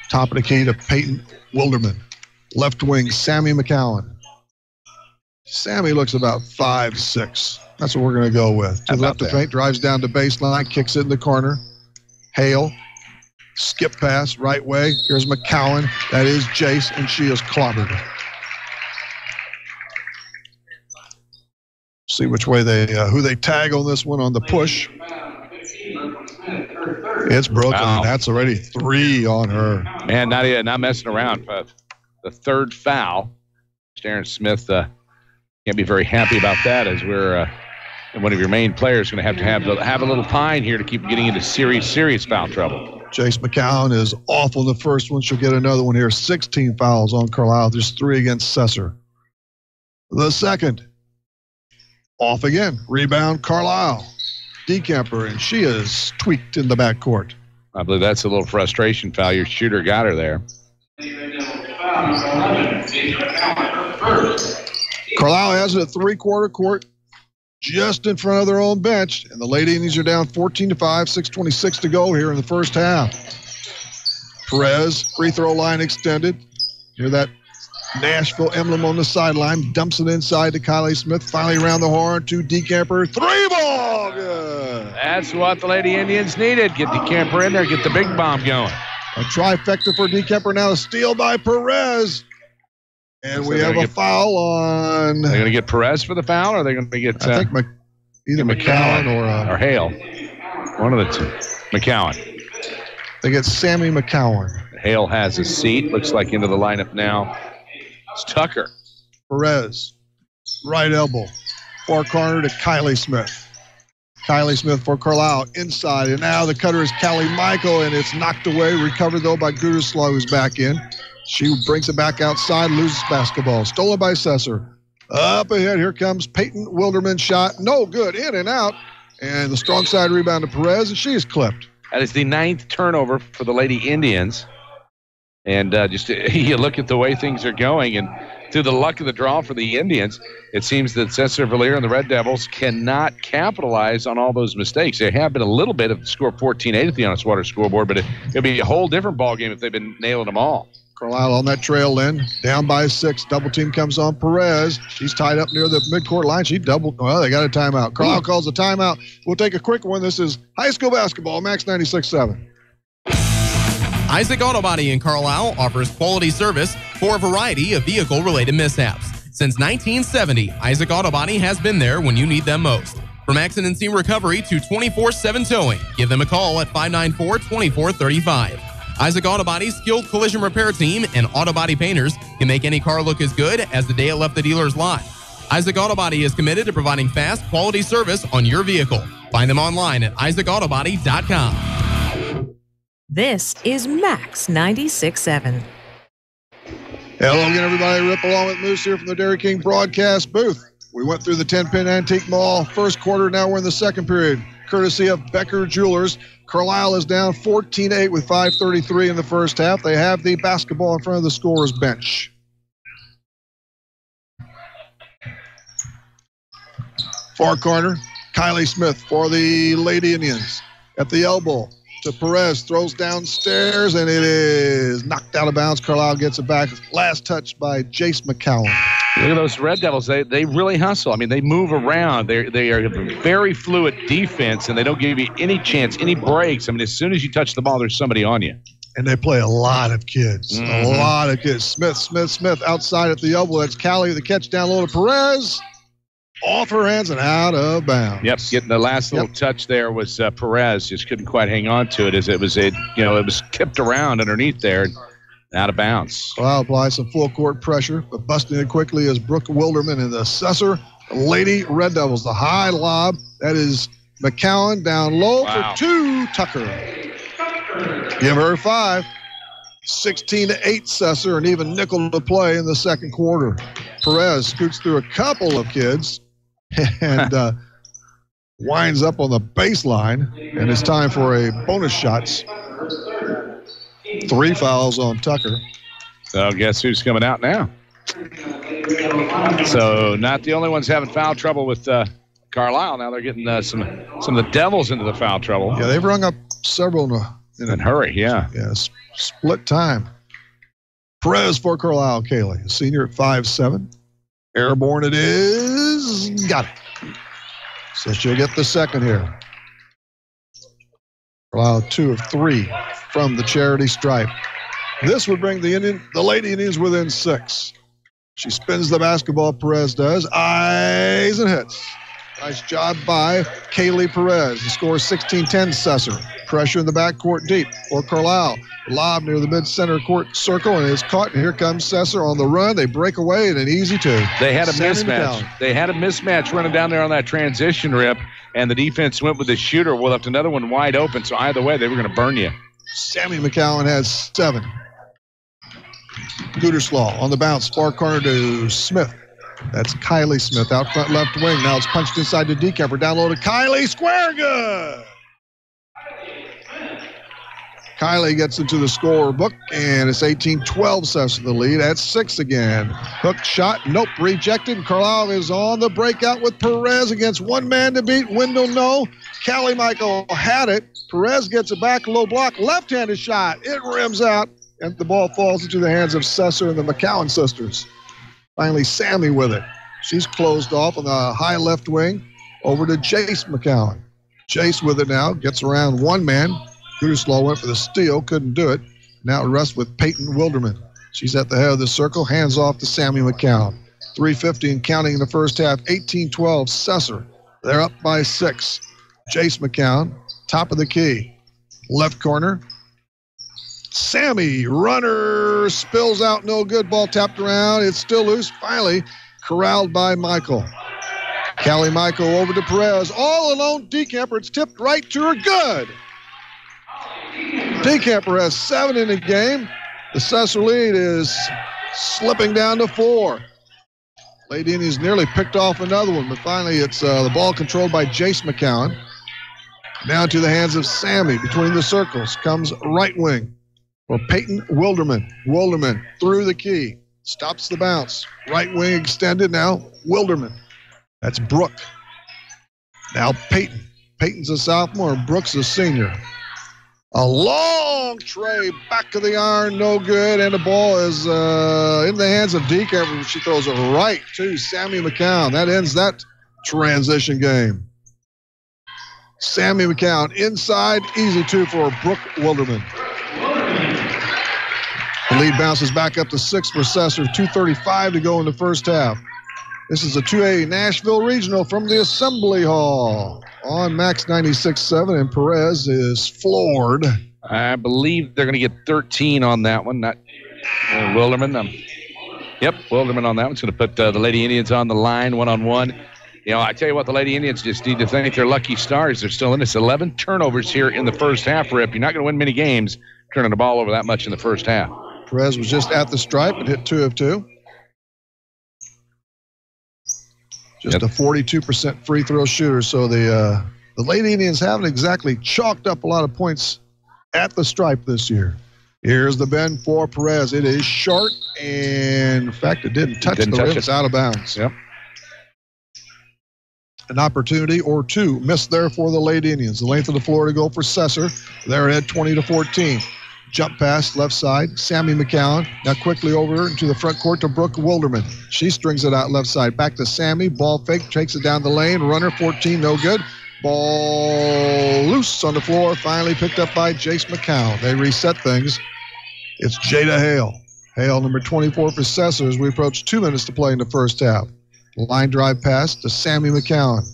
Top of the key to Peyton Wilderman. Left wing, Sammy McCowan. Sammy looks about 5'6". That's what we're going to go with. To the left of paint, drives down to baseline, kicks it in the corner. Hale, skip pass, right way. Here's McCowan. That is Jace, and she is clobbered. See which way who they tag on this one on the push. It's broken. Wow. That's already 3 on her.
Man, not messing around. The third foul. Sharon Smith can't be very happy about that, as we're one of your main players going to have a little pine here to keep getting into serious foul trouble.
Jace McCown is awful in the first one. She'll get another one here. 16 fouls on Carlisle. There's 3 against Sesser. The second. Off again. Rebound, Carlisle. Decamper, and she is tweaked in the backcourt.
I believe that's a little frustration foul. Your shooter got her there.
Carlisle has it at three-quarter court, just in front of their own bench, and the Lady Indians are down 14-5, 6:26 to go here in the first half. Perez, free throw line extended. Hear that Nashville emblem on the sideline, dumps it inside to Kylie Smith, finally around the horn to Decamper. 3-ball! Good.
That's what the Lady Indians needed. Get Decamper in there, get the big bomb going.
A trifecta for Decamper now, a steal by Perez. And we have a foul on...
Are they going to get Perez for the foul, or are they going to get...
I think either McCowan
or Hale. One of the two. McCowan.
They get Sammy McCowan.
Hale has a seat. Looks like into the lineup now. It's Tucker.
Perez. Right elbow. Far corner to Kylie Smith. Kylie Smith for Carlisle. Inside. And now the cutter is Callie Michael, and it's knocked away. Recovered, though, by Gudeslow, who's back in. She brings it back outside, loses basketball. Stolen by Sesser. Up ahead, here comes Peyton Wilderman shot. No good, in and out. And the strong side rebound to Perez, and she is clipped.
That is the 9th turnover for the Lady Indians. And just you look at the way things are going, and through the luck of the draw for the Indians, it seems that Sesser Valier and the Red Devils cannot capitalize on all those mistakes. There have been a little bit of the score 14-8 at the Honest Water scoreboard, but it'll be a whole different ballgame if they've been nailing them all.
Carlisle on that trail then, down by 6. Double team comes on Perez. She's tied up near the midcourt line. She doubled. Well, they got a timeout. Carlisle calls a timeout. We'll take a quick one. This is high school basketball, Max 96.7.
Isaac Auto Body in Carlisle offers quality service for a variety of vehicle-related mishaps. Since 1970, Isaac Auto Body has been there when you need them most. From accident scene recovery to 24/7 towing, give them a call at 594-2435. Isaac Auto Body's skilled collision repair team and auto body painters can make any car look as good as the day it left the dealer's lot. Isaac Auto Body is committed to providing fast, quality service on your vehicle. Find them online at isaacautobody.com.
This is Max 96.7.
Hello again, everybody. Rip along with Moose here from the Dairy King broadcast booth. We went through the 10-pin Antique Mall first quarter. Now we're in the second period, courtesy of Becker Jewelers. Carlisle is down 14-8 with 5:33 in the first half. They have the basketball in front of the scorer's bench. Far corner, Kylie Smith for the Lady Indians. At the elbow to Perez, throws downstairs, and it is knocked out of bounds. Carlisle gets it back. Last touch by Jace McCowan.
Look at those Red Devils. They really hustle. I mean, they move around. They are a very fluid defense, and they don't give you any chance, any breaks. I mean, as soon as you touch the ball, there's somebody on you.
And they play a lot of kids. A lot of kids. Smith outside at the elbow. That's Callie. The catch down low to Perez. Off her hands and out of bounds.
Yep, getting the last little touch there was Perez. Just couldn't quite hang on to it as it was tipped around underneath there and out of bounds.
Well, apply some full court pressure, but busting it quickly is Brooke Wilderman and the SESSER Lady Red Devils. The high lob, that is McCowan down low for 2, Tucker. Give her 5. 16-8 SESSER, and even nickel to play in the second quarter. Perez scoots through a couple of kids and winds up on the baseline, and it's time for a bonus shots. 3 fouls on Tucker.
So guess who's coming out now? So not the only ones having foul trouble with Carlyle. Now they're getting some of the Devils into the foul trouble.
Yeah, they've rung up several in a
hurry. Yeah,
split time. Perez for Carlyle Kaylee, senior at 5'7". Airborne it is. Got it. So she'll get the second here. Carlyle 2 of 3 from the charity stripe. This would bring the Lady Indians within 6. She spins the basketball, Perez does. Eyes and hits. Nice job by Kaylee Perez. The score is 16-10 SESSER. Pressure in the backcourt deep for Carlyle. Lob near the mid-center court circle, and it's caught. And here comes SESSER on the run. They break away, and an easy 2.
They had a mismatch. They had a mismatch running down there on that transition rip, and the defense went with the shooter. Well, left another one wide open, so either way, they were going to burn you.
Sammy McCowan has 7. Gooderslaw on the bounce. Far corner to Smith. That's Kylie Smith out front left wing. Now it's punched inside to Decamper. Down low to Kylie. Square good. Kylie gets into the scorebook, and it's 18-12 SESSER the lead at 6 again. Hook shot. Nope. Rejected. Carlyle is on the breakout with Perez against one man to beat. Wendell no. Callie Michael had it. Perez gets it back. Low block. Left-handed shot. It rims out, and the ball falls into the hands of SESSER and the McCowan sisters. Finally, Sammy with it. She's closed off on the high left wing. Over to Jace McCowan. Jace with it now. Gets around one man. Gooderslaw went for the steal. Couldn't do it. Now it rests with Peyton Wilderman. She's at the head of the circle. Hands off to Sammy McCowan. 3:50 and counting in the first half. 18-12 SESSER. They're up by 6. Jace McCowan. Top of the key. Left corner. Sammy, runner, spills out, no good. Ball tapped around. It's still loose. Finally corralled by Michael. Callie Michael over to Perez. All alone, Decamper. It's tipped right to her. Good. Decamper has 7 in the game. The SESSER lead is slipping down to 4. Lady Indians nearly picked off another one, but finally it's the ball controlled by Jace McCowan. Now to the hands of Sammy. Between the circles comes right wing. For Peyton Wilderman. Wilderman through the key. Stops the bounce. Right wing extended now. Wilderman. That's Brooke. Now Peyton. Peyton's a sophomore and Brooks a senior. A long tray back of the iron. No good. And the ball is in the hands of Decamper. She throws it right to Sammy McCowan. That ends that transition game. Sammy McCowan inside. Easy 2 for Brooke Wilderman. The lead bounces back up to 6 for SESSER. 2:35 to go in the first half. This is a 2A Nashville Regional from the Assembly Hall on Max 96.7, and Perez is floored.
I believe they're going to get 13 on that one. Not Wilderman. Yep, Wilderman on that one's going to put the Lady Indians on the line one-on-one. You know, I tell you what, the Lady Indians just need to thank their lucky stars. They're still in this. 11 turnovers here in the first half, Rip. You're not going to win many games turning the ball over that much in the first half.
Perez was just at the stripe and hit 2 of 2. Just a 42% free throw shooter. So the Lady Indians haven't exactly chalked up a lot of points at the stripe this year. Here's the bend for Perez. It is short, and in fact, it didn't touch the rim. It's out of bounds.
Yep.
An opportunity or 2 missed there for the Lady Indians. The length of the floor to go for SESSER. They're ahead 20-14. Jump pass left side. Sammy McCowan. Now quickly over into the front court to Brooke Wilderman. She strings it out left side. Back to Sammy. Ball fake. Takes it down the lane. Runner 14. No good. Ball loose on the floor, finally picked up by Jace McCown. They reset things. It's Jada Hale. Hale, number 24 for SESSER, as we approach 2 minutes to play in the first half. Line drive pass to Sammy McCown.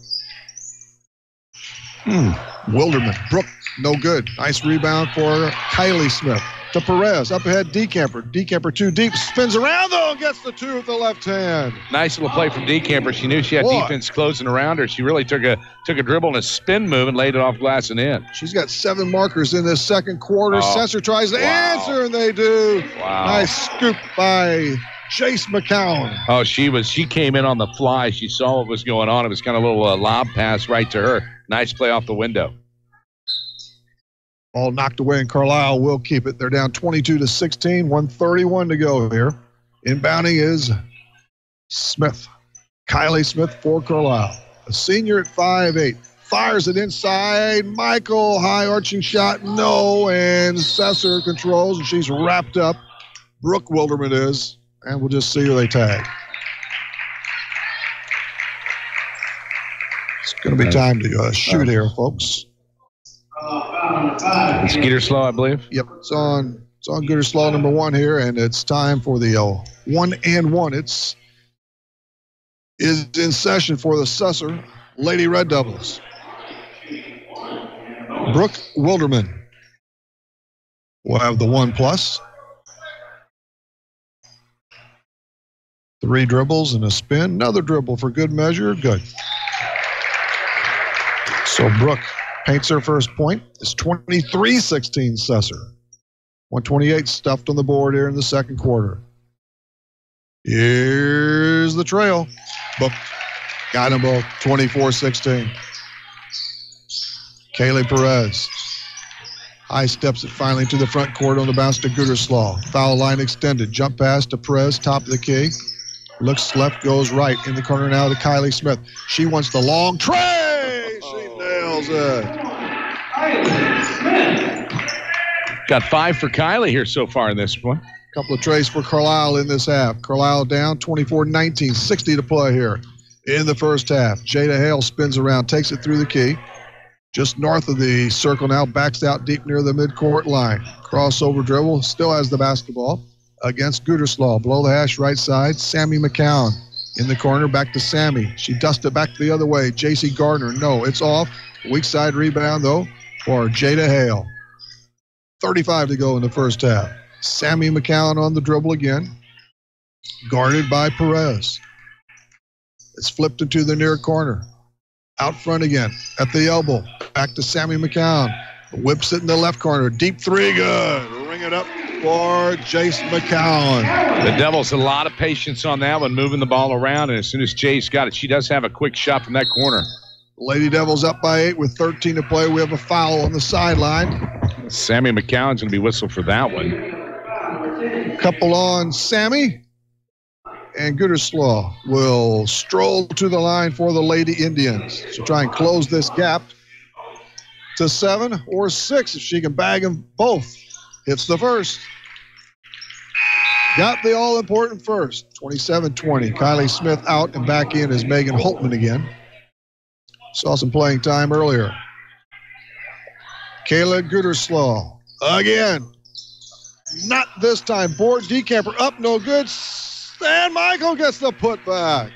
Wilderman. Brooke, no good. Nice rebound for Kylie Smith. To Perez. Up ahead, Decamper. Decamper too deep. Spins around, though, and gets the two with the left hand.
Nice little play from Decamper. She knew she had defense closing around her. She really took a dribble and a spin move and laid it off glass and in.
She's got 7 markers in this second quarter. SESSER tries to answer, and they do.
Wow.
Nice scoop by Jace McCown.
Oh, she came in on the fly. She saw what was going on. It was kind of a little lob pass right to her. Nice play off the window.
All knocked away, and Carlisle will keep it. They're down 22-16, 1:31 to go here. Inbounding is Smith. Kylie Smith for Carlisle. A senior at 5'8". Fires it inside. Michael, high arching shot, no, and SESSER controls, and she's wrapped up. Brooke Wilderman is, and we'll just see who they tag. It's going to be time to shoot here, folks.
It's Gooderslow, I believe.
Yep, it's on Gooderslow number 1 here, and it's time for the 1-and-1. It's in session for the SESSER Lady Red Devils. Brooke Wilderman will have the 1+. 3 dribbles and a spin. Another dribble for good measure. Good. So Brooke paints her first point. It's 23-16 SESSER. 128 stuffed on the board here in the second quarter. Here's the trail. Book. Got them both. 24-16. Kaylee Perez. High steps it finally to the front court on the bounce to Gooderslaw. Foul line extended. Jump pass to Perez, top of the key. Looks left, goes right. In the corner now to Kylie Smith. She wants the long tray. She nails it.
Got 5 for Kylie here so far in this one.
Couple of trays for Carlisle in this half. Carlisle down 24-19, 60 to play here in the first half. Jada Hale spins around, takes it through the key. Just north of the circle now, backs out deep near the midcourt line. Crossover dribble, still has the basketball against Gooderslaw. Below the hash right side, Sammy McCown in the corner, back to Sammy. She dusts it back the other way. J.C. Gardner, no, it's off. Weak side rebound, though, for Jada Hale. 35 to go in the first half. Sammy McCown on the dribble again. Guarded by Perez. It's flipped into the near corner. Out front again at the elbow. Back to Sammy McCown. Whips it in the left corner. Deep 3, good. Ring it up for Jace McCown.
The Devils, a lot of patience on that one, moving the ball around, and as soon as Jace got it, she does have a quick shot from that corner.
Lady Devils up by 8 with 13 to play. We have a foul on the sideline.
Sammy McCown's going to be whistled for that one.
Couple on Sammy. And Gooderslaw will stroll to the line for the Lady Indians to try and close this gap to 7 or 6 if she can bag them both. Hits the first. Got the all-important first. 27-20. Kylie Smith out, and back in is Megan Holtman again. Saw some playing time earlier. Kayla Gooderslaw again. Not this time. Board Decamper up, no good. And Michael gets the putback.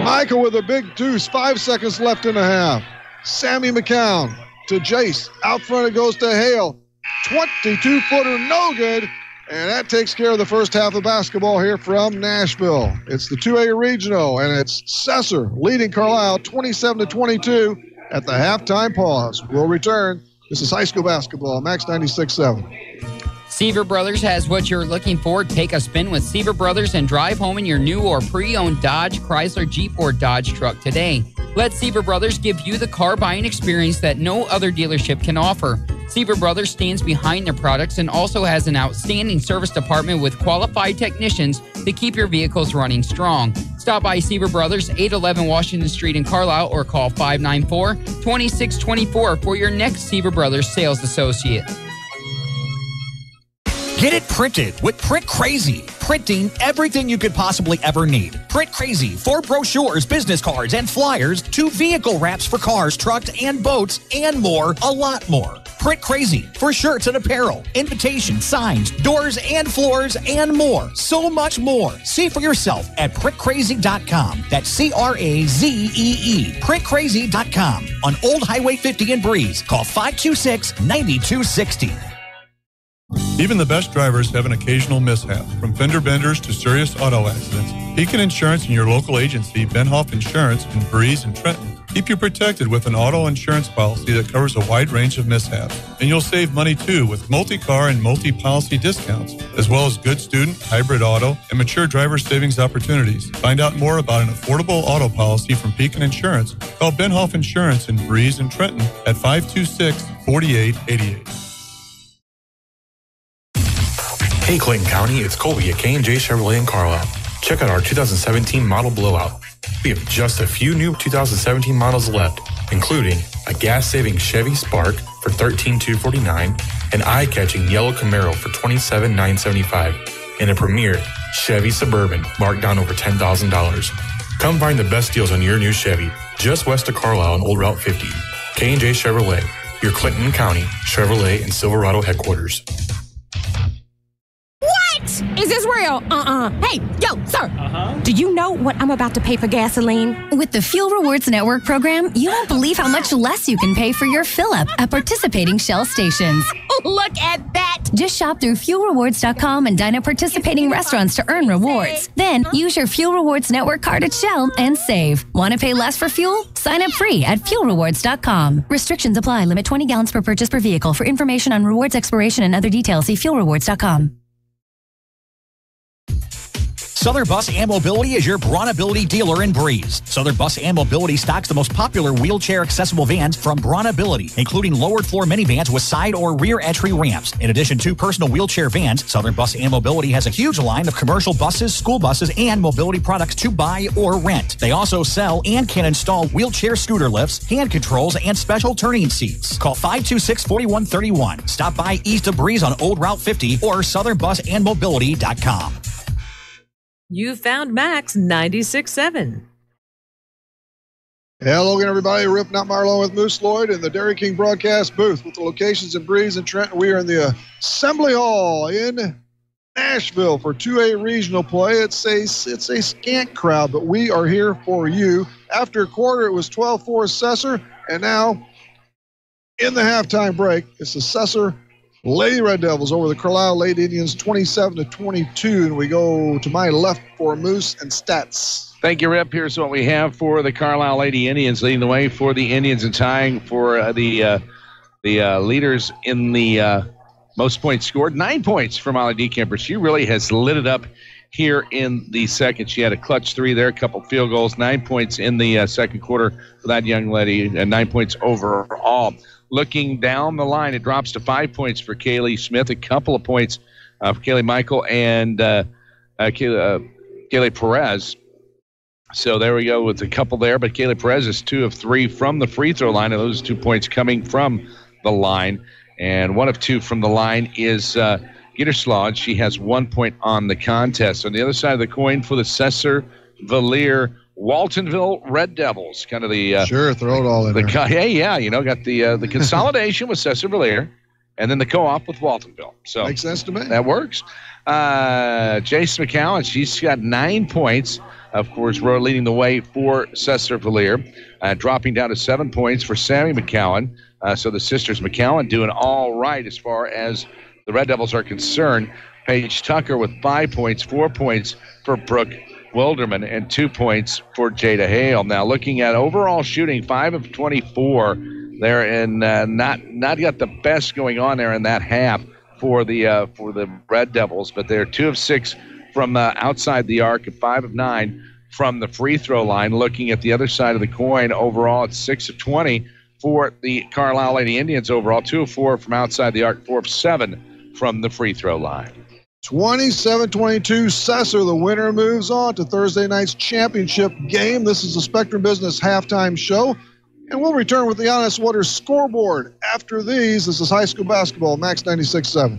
Michael with a big deuce. 5 seconds left in the half. Sammy McCown to Jace. Out front it goes to Hale. 22-footer, no good. And that takes care of the first half of basketball here from Nashville. It's the 2A Regional, and it's SESSER leading Carlisle 27-22 at the halftime pause. We'll return. This is high school basketball, Max 96.7.
Seaver Brothers has what you're looking for. Take a spin with Seaver Brothers and drive home in your new or pre-owned Dodge, Chrysler, Jeep, or Dodge truck today. Let Seaver Brothers give you the car buying experience that no other dealership can offer. Seaver Brothers stands behind their products and also has an outstanding service department with qualified technicians to keep your vehicles running strong. Stop by Seaver Brothers, 811 Washington Street in Carlisle, or call 594-2624 for your next Seaver Brothers sales associate.
Get it printed with Print Crazy. Printing everything you could possibly ever need. Print Crazy for brochures, business cards, and flyers to vehicle wraps for cars, trucks, and boats, and more, a lot more. Print Crazy for shirts and apparel, invitations, signs, doors and floors, and more. So much more. See for yourself at printcrazy.com. That's CRAZEE. Printcrazy.com on Old Highway 50 in Breeze. Call 526-9260.
Even the best drivers have an occasional mishap, from fender benders to serious auto accidents. Beacon Insurance and your local agency, Benhoff Insurance in Breeze and Trenton, keep you protected with an auto insurance policy that covers a wide range of mishaps. And you'll save money too with multi-car and multi-policy discounts, as well as good student, hybrid auto, and mature driver savings opportunities. Find out more about an affordable auto policy from Beacon Insurance. Call Benhoff Insurance in Breeze and Trenton at 526-4888.
Hey Clayton County, it's Colby at K&J Chevrolet in Carlisle. Check out our 2017 model blowout. We have just a few new 2017 models left, including a gas-saving Chevy Spark for $13,249, an eye-catching yellow Camaro for $27,975, and a premier Chevy Suburban marked down over $10,000. Come find the best deals on your new Chevy just west of Carlisle on Old Route 50. K&J Chevrolet, your Clinton County Chevrolet and Silverado headquarters.
Is this real? Hey, yo, sir. Do you know what I'm about to pay for gasoline?
With the Fuel Rewards Network program, you won't believe how much less you can pay for your fill-up at participating Shell stations.
Look at that.
Just shop through fuelrewards.com and dine at participating restaurants to earn rewards. Then use your Fuel Rewards Network card at Shell and save. Want to pay less for fuel? Sign up free at fuelrewards.com. Restrictions apply. Limit 20 gallons per purchase per vehicle. For information on rewards expiration and other details, see fuelrewards.com.
Southern Bus and Mobility is your Brawnability dealer in Breeze. Southern Bus and Mobility stocks the most popular wheelchair-accessible vans from Brawnability, including lowered floor minivans with side or rear entry ramps. In addition to personal wheelchair vans, Southern Bus and Mobility has a huge line of commercial buses, school buses, and mobility products to buy or rent. They also sell and can install wheelchair scooter lifts, hand controls, and special turning seats. Call 526-4131. Stop by east of Breeze on Old Route 50 or southernbusandmobility.com.
You found Max 96.7.
Hello again, everybody. Rip Notmeyer along with Moose Lloyd in the Dairy King broadcast booth with the locations in Breeze and Trenton. We are in the Assembly Hall in Nashville for 2A regional play. It's a scant crowd, but we are here for you. After a quarter, it was 12-4 SESSER, and now in the halftime break, it's the SESSER Lady Red Devils over the Carlisle Lady Indians 27-22, and we go to my left for Moose and stats.
Thank you, Rip. Here's what we have for the Carlisle Lady Indians, leading the way for the Indians and tying for the leaders in the most points scored. 9 points for Molly DeKemper. She really has lit it up here in the second. She had a clutch three there, a couple field goals, 9 points in the second quarter for that young lady, and 9 points overall. Looking down the line, it drops to 5 points for Kaylee Smith, a couple of points for Kaylee Michael and Kaylee Perez. So there we go with a couple there, but Kaylee Perez is 2 of 3 from the free throw line, and those 2 points coming from the line. And 1 of 2 from the line is Gitterslaw. She has 1 point on the contest. On the other side of the coin for the SESSER Valier Waltonville Red Devils, kind of the
sure, throw it all in there.
Hey, yeah, you know, got the consolidation with SESSER Valier, and then the co-op with Waltonville. So
makes sense to me.
That works. Jace McCowan, she's got 9 points. Of course, we're leading the way for SESSER Valier, dropping down to 7 points for Sammy McCowan. So the sisters McCowan doing all right as far as the Red Devils are concerned. Paige Tucker with 5 points, 4 points for Brooke Wilderman, and 2 points for Jada Hale. Now, looking at overall shooting, 5 of 24 there, and not got the best going on there in that half for the Red Devils, but they're 2 of 6 from outside the arc and 5 of 9 from the free throw line. Looking at the other side of the coin, overall, it's 6 of 20 for the Carlisle Lady Indians overall, 2 of 4 from outside the arc, 4 of 7 from the free throw line.
27-22 SESSER. The winner moves on to Thursday night's championship game. This is the Spectrum Business halftime show, and we'll return with the Honest Waters scoreboard after these. This is high school basketball, Max 96.7.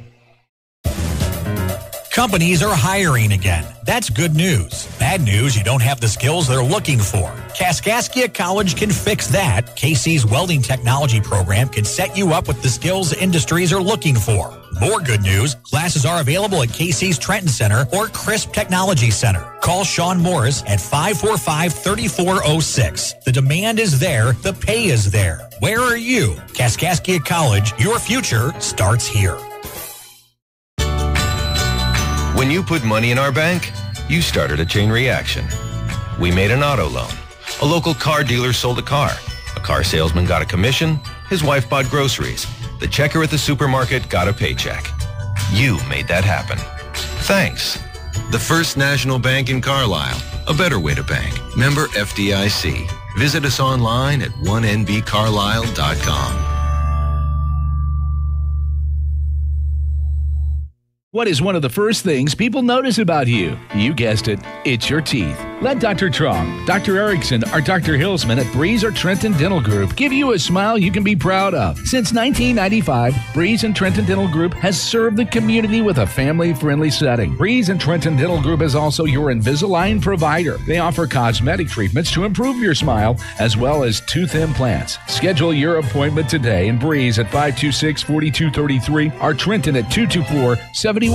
Companies are hiring again. That's good news. Bad news, you don't have the skills they're looking for. Kaskaskia College can fix that. KC's welding technology program can set you up with the skills industries are looking for. More good news, classes are available at KC's Trenton Center or Crisp Technology Center. Call Sean Morris at 545-3406. The demand is there, the pay is there. Where are you? Kaskaskia College, your future starts here.
When you put money in our bank, you started a chain reaction. We made an auto loan. A local car dealer sold a car. A car salesman got a commission. His wife bought groceries. The checker at the supermarket got a paycheck. You made that happen. Thanks. The First National Bank in Carlisle. A better way to bank. Member FDIC. Visit us online at 1nbcarlisle.com.
What is one of the first things people notice about you? You guessed it, it's your teeth. Let Dr. Trong, Dr. Erickson, or Dr. Hilsman at Breeze or Trenton Dental Group give you a smile you can be proud of. Since 1995, Breeze and Trenton Dental Group has served the community with a family-friendly setting. Breeze and Trenton Dental Group is also your Invisalign provider. They offer cosmetic treatments to improve your smile, as well as tooth implants. Schedule your appointment today in Breeze at 526-4233 or Trenton at 224-7129.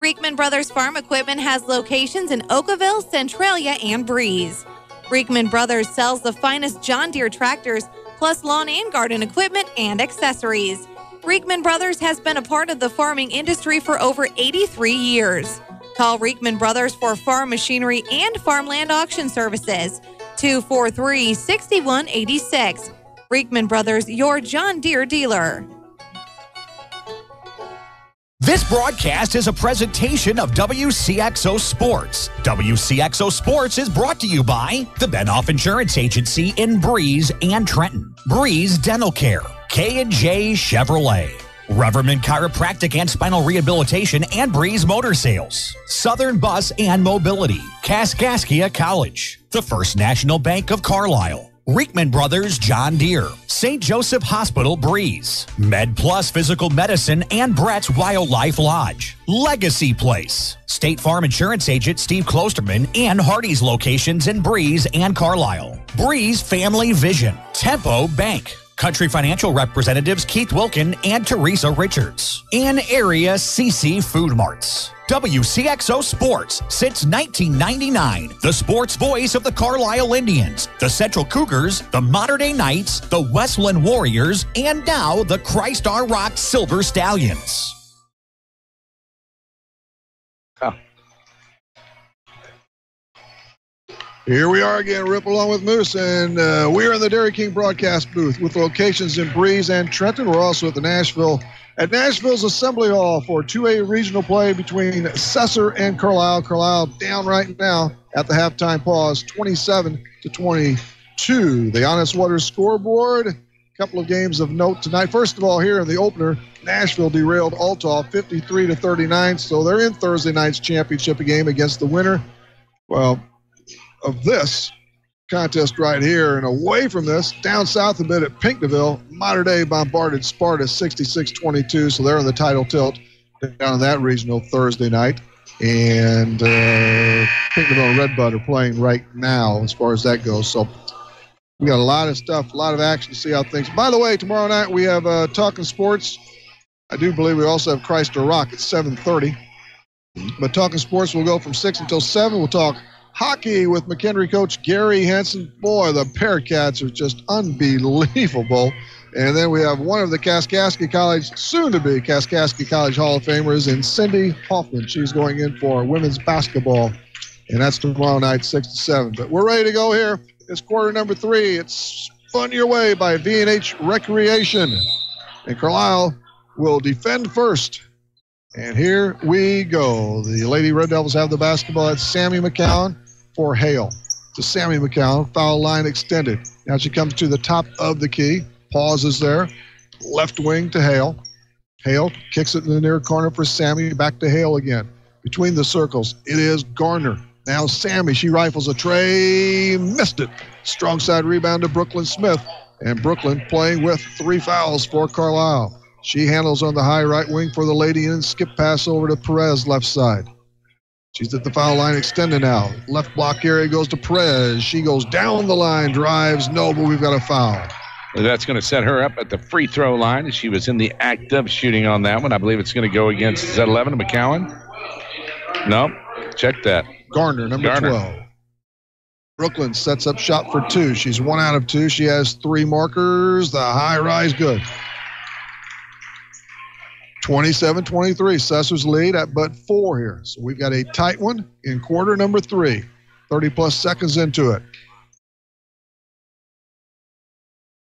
Reekman Brothers Farm Equipment has locations in Oakville, Centralia, and Breeze. Reekman Brothers sells the finest John Deere tractors, plus lawn and garden equipment and accessories. Reekman Brothers has been a part of the farming industry for over 83 years. Call Reekman Brothers for farm machinery and farmland auction services. 243-6186. Reekman Brothers, your John Deere dealer.
This broadcast is a presentation of WCXO Sports. WCXO Sports is brought to you by the Benhoff Insurance Agency in Breeze and Trenton, Breeze Dental Care, K&J Chevrolet, Reverman Chiropractic and Spinal Rehabilitation and Breeze Motor Sales, Southern Bus and Mobility, Kaskaskia College, the First National Bank of Carlisle, Reekman Brothers John Deere, St. Joseph Hospital Breeze, Med Plus Physical Medicine and Brett's Wildlife Lodge, Legacy Place, State Farm Insurance Agent Steve Klosterman and Hardy's locations in Breeze and Carlisle, Breeze Family Vision, Tempo Bank, Country Financial Representatives Keith Wilkin and Teresa Richards, and Area CC Food Marts. WCXO Sports since 1999. The sports voice of the Carlisle Indians, the Central Cougars, the Modern Day Knights, the Westland Warriors, and now the Christ Our Rock Silver Stallions.
Here we are again, Rip along with Moose, and we're in the Dairy King broadcast booth with locations in Breeze and Trenton. We're also at Nashville's Assembly Hall for 2A regional play between SESSER and Carlyle. Carlyle down right now at the halftime pause, 27-22. The Honest Waters scoreboard, a couple of games of note tonight. First of all, here in the opener, Nashville derailed Althoff 53-39, so they're in Thursday night's championship game against the winner, of this contest right here. And away from this, down south a bit at Pinckneyville, Modern Day bombarded Sparta 66-22, so they're in the title tilt down in that regional Thursday night. And Pinckneyville and Redbud are playing right now as far as that goes. So we got a lot of stuff, a lot of action to see how things. By the way, tomorrow night we have Talking Sports. I do believe we also have Christ or Rock at 7:30. But Talking Sports will go from 6 until 7. We'll talk hockey with McHenry coach Gary Henson. Boy, the Bearcats are just unbelievable. And then we have one of the Kaskaskia College, soon-to-be Kaskaskia College Hall of Famers, in Cindy Hoffman. She's going in for women's basketball, and that's tomorrow night, 6 to 7. But we're ready to go here. It's quarter number 3. It's Fun Your Way by V&H Recreation. And Carlisle will defend first. And here we go. The Lady Red Devils have the basketball. It's Sammy McCowan for Hale. To Sammy McCowan, foul line extended. Now she comes to the top of the key. Pauses there. Left wing to Hale. Hale kicks it in the near corner for Sammy. Back to Hale again. Between the circles, it is Garner. Now Sammy, she rifles a tray. Missed it. Strong side rebound to Brooklyn Smith. And Brooklyn playing with 3 fouls for Carlisle. She handles on the high right wing for the Lady and skip pass over to Perez left side. She's at the foul line extended now. Left block area goes to Perez. She goes down the line, drives. No, but we've got a foul.
That's going to set her up at the free throw line. She was in the act of shooting on that one. I believe it's going to go against, is that 11, McCowan? Nope. Check that.
Garner, number 12. Brooklyn sets up shot for 2. She's 1 out of 2. She has 3 markers. The high rise good. 27-23. Sesser's lead at but 4 here. So we've got a tight one in quarter number 3. 30-plus seconds into it.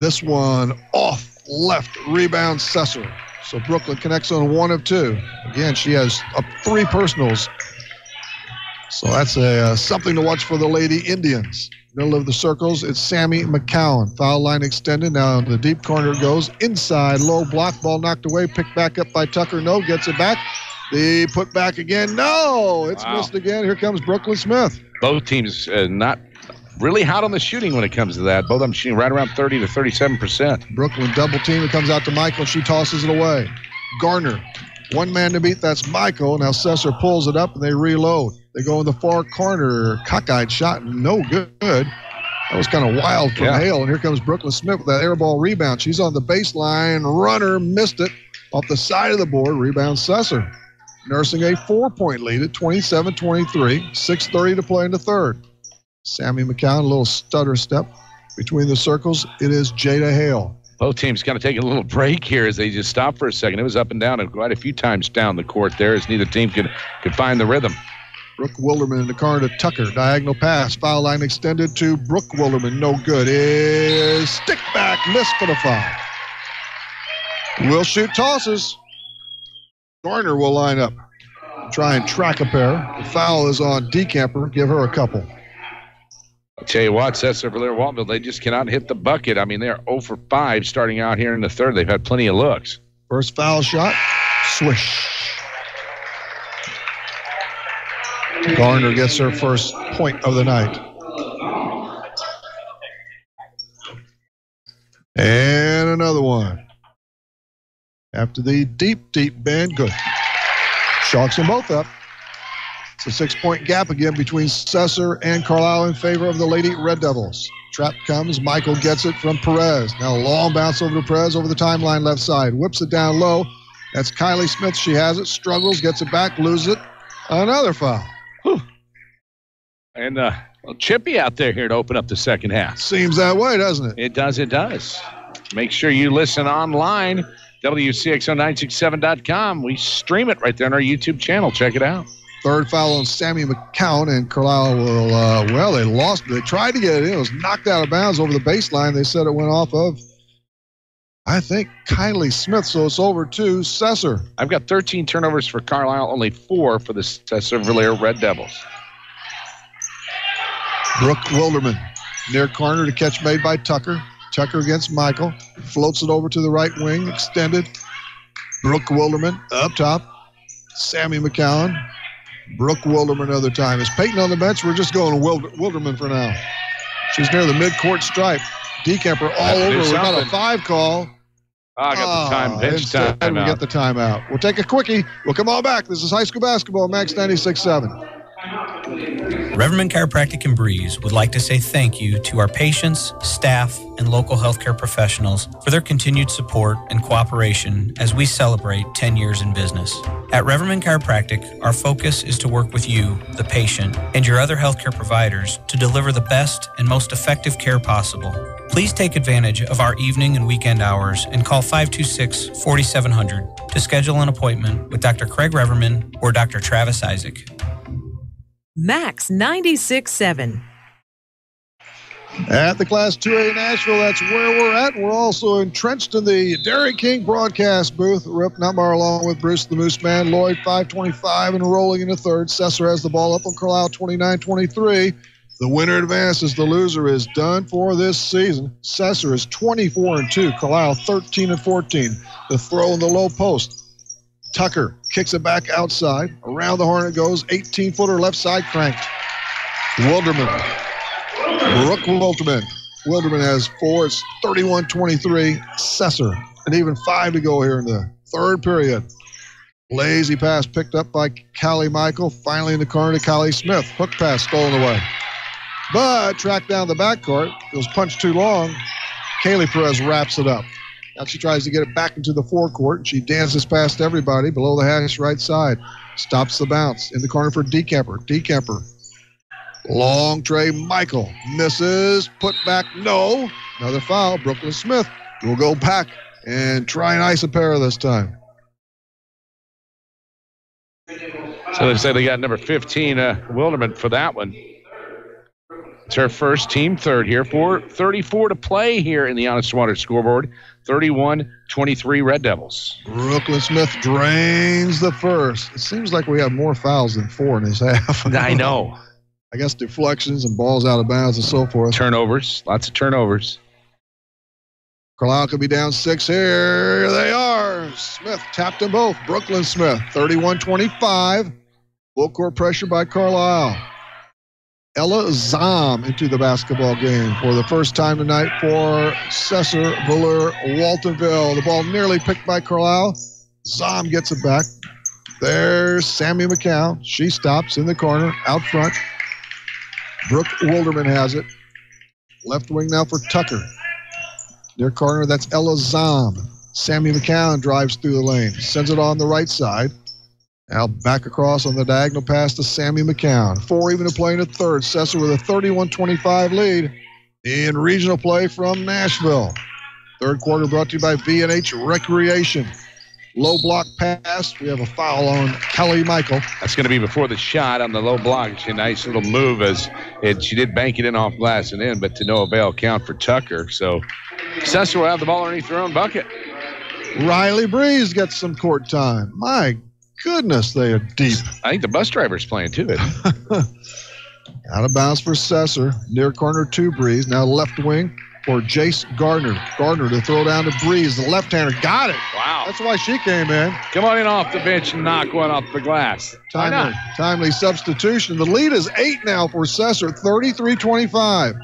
This one off left. Rebound Sesser. So Brooklyn connects on 1 of 2. Again, she has 3 personals. So that's something to watch for the Lady Indians. Middle of the circles, it's Sammy McCowan. Foul line extended. Now the deep corner goes inside. Low block, ball knocked away. Picked back up by Tucker. No, gets it back. The put back again. No, it's missed again. Here comes Brooklyn Smith.
Both teams not really hot on the shooting when it comes to that. Both of them shooting right around 30 to 37%.
Brooklyn double team. It comes out to Michael. She tosses it away. Garner, 1 man to beat. That's Michael. Now Sesser pulls it up and they reload. They go in the far corner. Cockeyed shot. No good. That was kind of wild from Hale. And here comes Brooklyn Smith with that air ball rebound. She's on the baseline. Runner missed it off the side of the board. Rebound Sesser. Nursing a 4-point lead at 27-23. 6:30 to play in the third. Sammy McCown, a little stutter step between the circles. It is Jada Hale.
Both teams kind of taking a little break here as they just stop for a second. It was up and down and quite a few times down the court there as neither team could find the rhythm.
Brooke Wilderman in the corner to Tucker. Diagonal pass. Foul line extended to Brooke Wilderman. No good. Is stick back. Miss for the foul. Will shoot tosses. Garner will line up. Try and track a pair. The foul is on Decamper. Give her a couple.
I'll tell you what, Sesser for Waltonville, they just cannot hit the bucket. I mean, they're 0 for 5 starting out here in the third. They've had plenty of looks.
First foul shot. Swish. Garner gets her first point of the night. And another one. After the deep bend, good. Chalks them both up. It's a 6-point gap again between Sesser and Carlisle in favor of the Lady Red Devils. Trap comes. Michael gets it from Perez. Now a long bounce over to Perez over the timeline left side. Whips it down low. That's Kylie Smith. She has it. Struggles. Gets it back. Loses it. Another foul.
Whew. And chippy out there here to open up the second half.
Seems that way, doesn't it?
It does. It does. Make sure you listen online. WCXO967.com. We stream it right there on our YouTube channel. Check it out.
Third foul on Sammy McCown, and Carlisle will, they lost. They tried to get it in. It was knocked out of bounds over the baseline. They said it went off of, I think, Kylie Smith, so it's over to Sesser.
I've got 13 turnovers for Carlisle, only 4 for the Sesser Red Devils.
Brooke Wilderman, near corner to catch made by Tucker. Tucker against Michael. Floats it over to the right wing, extended. Brooke Wilderman up top. Sammy McCown. Brooke Wilderman another time. Is Peyton on the bench? We're just going Wilderman for now. She's near the midcourt stripe. Decamper all over. We got a 5 call.
I got the time. Bench time.
We get the timeout. We'll take a quickie. We'll come on back. This is high school basketball, Max 96.7.
Reverman Chiropractic in Breeze would like to say thank you to our patients, staff, and local healthcare professionals for their continued support and cooperation as we celebrate 10 years in business. At Reverman Chiropractic, our focus is to work with you, the patient, and your other healthcare providers to deliver the best and most effective care possible. Please take advantage of our evening and weekend hours and call 526-4700 to schedule an appointment with Dr. Craig Reverman or Dr. Travis Isaac.
Max 96.7.
At the Class 2A Nashville, that's where we're at. We're also entrenched in the Dairy King broadcast booth. Rip Nutmar along with Bruce the Moose Man. Lloyd 5:25 and rolling in the third. Sesser has the ball up on Carlisle 29-23. The winner advances. The loser is done for this season. Sesser is 24-2. Carlisle 13-14. The throw in the low post. Tucker kicks it back outside. Around the horn it goes. 18-footer left side cranked. Wilderman. Brooke Wilderman. Wilderman has 4. It's 31-23. Sesser. and even 5 to go here in the third period. Lazy pass picked up by Callie Michael. Finally in the corner to Callie Smith. Hook pass stolen away. But tracked down the backcourt. It was punched too long. Kaylee Perez wraps it up. Now she tries to get it back into the forecourt, and she dances past everybody below the hash right side. Stops the bounce. In the corner for Decamper. Decamper. Long tray. Michael misses. Put back. No. Another foul. Brooklyn Smith will go back and try and ice a pair this time.
So they say they got number 15, Wilderman, for that one. It's her first, team third here. 4:34 to play here in the Honest Water scoreboard. 31-23 Red Devils.
Brooklyn Smith drains the first. It seems like we have more fouls than 4 in this half.
I know.
I guess deflections and balls out of bounds and so forth.
Turnovers. Lots of turnovers.
Carlisle could be down 6 here. They are. Smith tapped them both. Brooklyn Smith, 31-25. Full court pressure by Carlisle. Ella Zom into the basketball game for the first time tonight for Sesser, Valeur, Waltonville. The ball nearly picked by Carlisle. Zom gets it back. There's Sammy McCown. She stops in the corner, out front. Brooke Wilderman has it. Left wing now for Tucker. Near corner, that's Ella Zom. Sammy McCown drives through the lane. Sends it on the right side. Now back across on the diagonal pass to Sammy McCown. 4 even to play in the third. Sesser with a 31-25 lead in regional play from Nashville. Third quarter brought to you by V&H Recreation. Low block pass. We have a foul on Kelly Michael.
That's going to be before the shot on the low block. It's a nice little move as she did bank it in off glass and in, but to no avail count for Tucker. So Sesser will have the ball underneath their own bucket.
Riley Breeze gets some court time. My goodness, they are deep.
I think the bus driver's playing too.
Out of bounds for Sesser. Near corner to Breeze. Now left wing for Jace Gardner. Gardner to throw down to Breeze. The left-hander got it.
Wow.
That's why she came in.
Come on in off the bench and knock one off the glass.
Timely substitution. The lead is 8 now for Sesser. 33-25.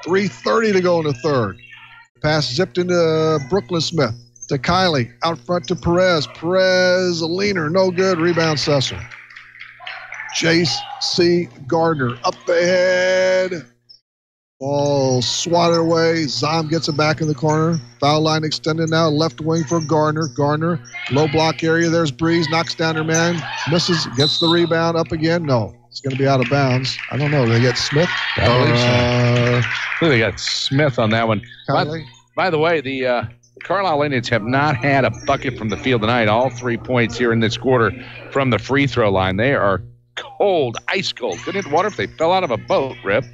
3:30 to go in the third. Pass zipped into Brooklyn Smith. To Kylie. Out front to Perez. Perez, a leaner. No good. Rebound Sesser. Jace C. Gardner up ahead. Ball swatted away. Zom gets it back in the corner. Foul line extended now. Left wing for Gardner. Gardner, low block area. There's Breeze. Knocks down her man. Misses. Gets the rebound. Up again. No. It's going to be out of bounds. I don't know. They get Smith?
I think they got Smith on that one. By the way, the Carlisle Indians have not had a bucket from the field tonight. All 3 points here in this quarter from the free throw line. They are cold, ice cold. Couldn't hit water if they fell out of a boat, Rip.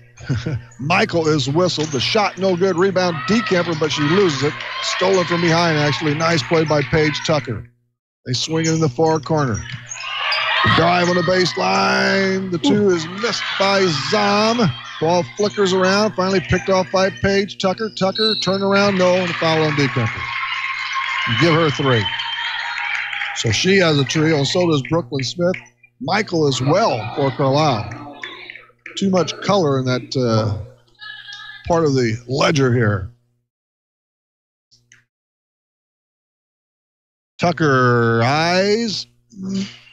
Michael is whistled. The shot no good. Rebound Decamper, but she loses it. Stolen from behind, actually. Nice play by Paige Tucker. They swing it in the far corner. Drive on the baseline. The 2 is missed by Zom. Ball flickers around. Finally picked off by Paige Tucker. Tucker, turn around, no, and a foul on Decamper. Give her 3. So she has a trio, and so does Brooklyn Smith. Michael as well for Carlisle. Too much color in that part of the ledger here. Tucker eyes.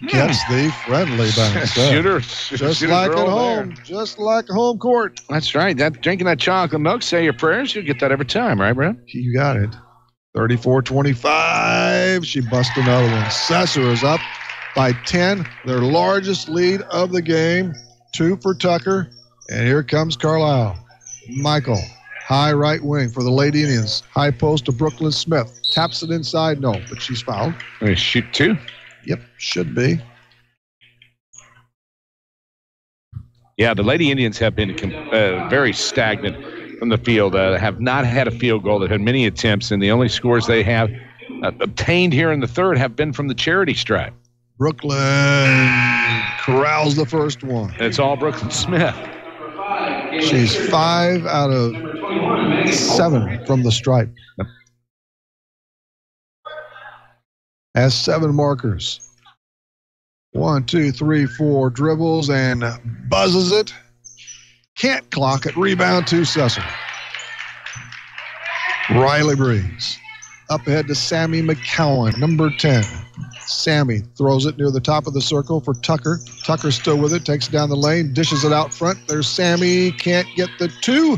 Gets the friendly bounce.
Shooter.
Just like at home. There. Just like a home court.
That's right. Drinking that chocolate milk, say your prayers, you'll get that every time, right, Brad?
You got it. 34-25. She busted another one. Sesser is up by 10. Their largest lead of the game. 2 for Tucker. And here comes Carlisle. Michael. High right wing for the Lady Indians. High post to Brooklyn Smith. Taps it inside. No, but she's fouled.
They shoot 2.
Yep, should be.
Yeah, the Lady Indians have been very stagnant from the field. Have not had a field goal. They've had many attempts, and the only scores they have obtained here in the third have been from the charity stripe.
Brooklyn corrals the first one.
And it's all Brooklyn Smith.
She's 5 out of 7 from the stripe. Has 7 markers. 1, 2, 3, 4 dribbles and buzzes it. Can't clock it. Rebound to Sesser. Riley Breeze. Up ahead to Sammy McCowan, number 10. Sammy throws it near the top of the circle for Tucker. Tucker still with it, takes it down the lane, dishes it out front. There's Sammy, can't get the 2.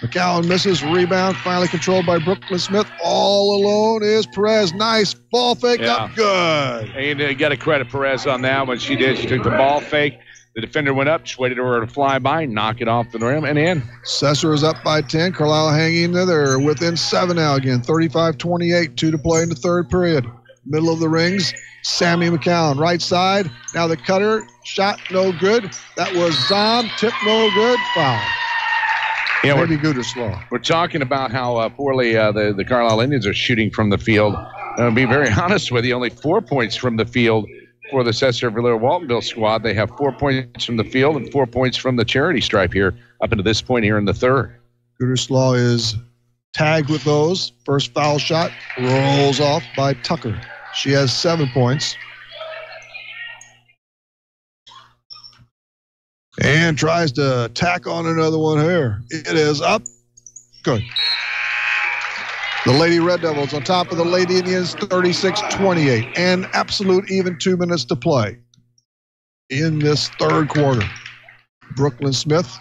McCowan misses, rebound, finally controlled by Brooklyn Smith. All alone is Perez. Nice ball fake up good.
And you got to credit Perez on that one. She did. She took the ball fake. The defender went up, just waited for her to fly by, knock it off the rim, and in.
Sesser is up by 10. Carlisle hanging in there. They're within 7 now again. 35-28, 2 to play in the third period. Middle of the rings, Sammy McCowan. Right side, now the cutter. Shot no good. That was Zom. Tip no good. Foul.
Yeah,
maybe Gooderslaw.
We're talking about how poorly the Carlisle Indians are shooting from the field. I'll be very honest with you, only 4 points from the field for the SESSER Waltonville squad. They have 4 points from the field and 4 points from the charity stripe here up into this point here in the third.
Gooderslaw is tagged with those. First foul shot rolls off by Tucker. She has 7 points. And tries to tack on another one here. It is up. Good. The Lady Red Devils on top of the Lady Indians, 36-28. And absolute even 2 minutes to play in this third quarter. Brooklyn Smith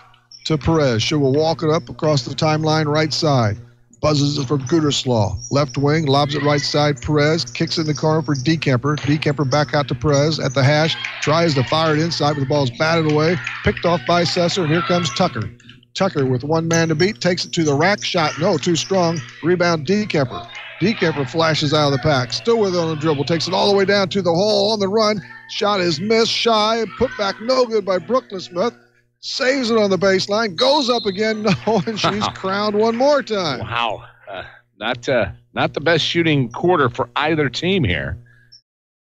to Perez. She will walk it up across the timeline right side. Buzzes it for Gooderslaw. Left wing, lobs it right side. Perez kicks in the corner for Dekemper. Dekemper back out to Perez at the hash. Tries to fire it inside, but the ball is batted away. Picked off by Sesser, and here comes Tucker. Tucker with one man to beat. Takes it to the rack. Shot, no, too strong. Rebound, Dekemper. Dekemper flashes out of the pack. Still with it on the dribble. Takes it all the way down to the hole on the run. Shot is missed, shy. Put back no good by Brooklyn Smith. Saves it on the baseline, goes up again, no, and she's crowned one more time.
Wow. Not the best shooting quarter for either team here.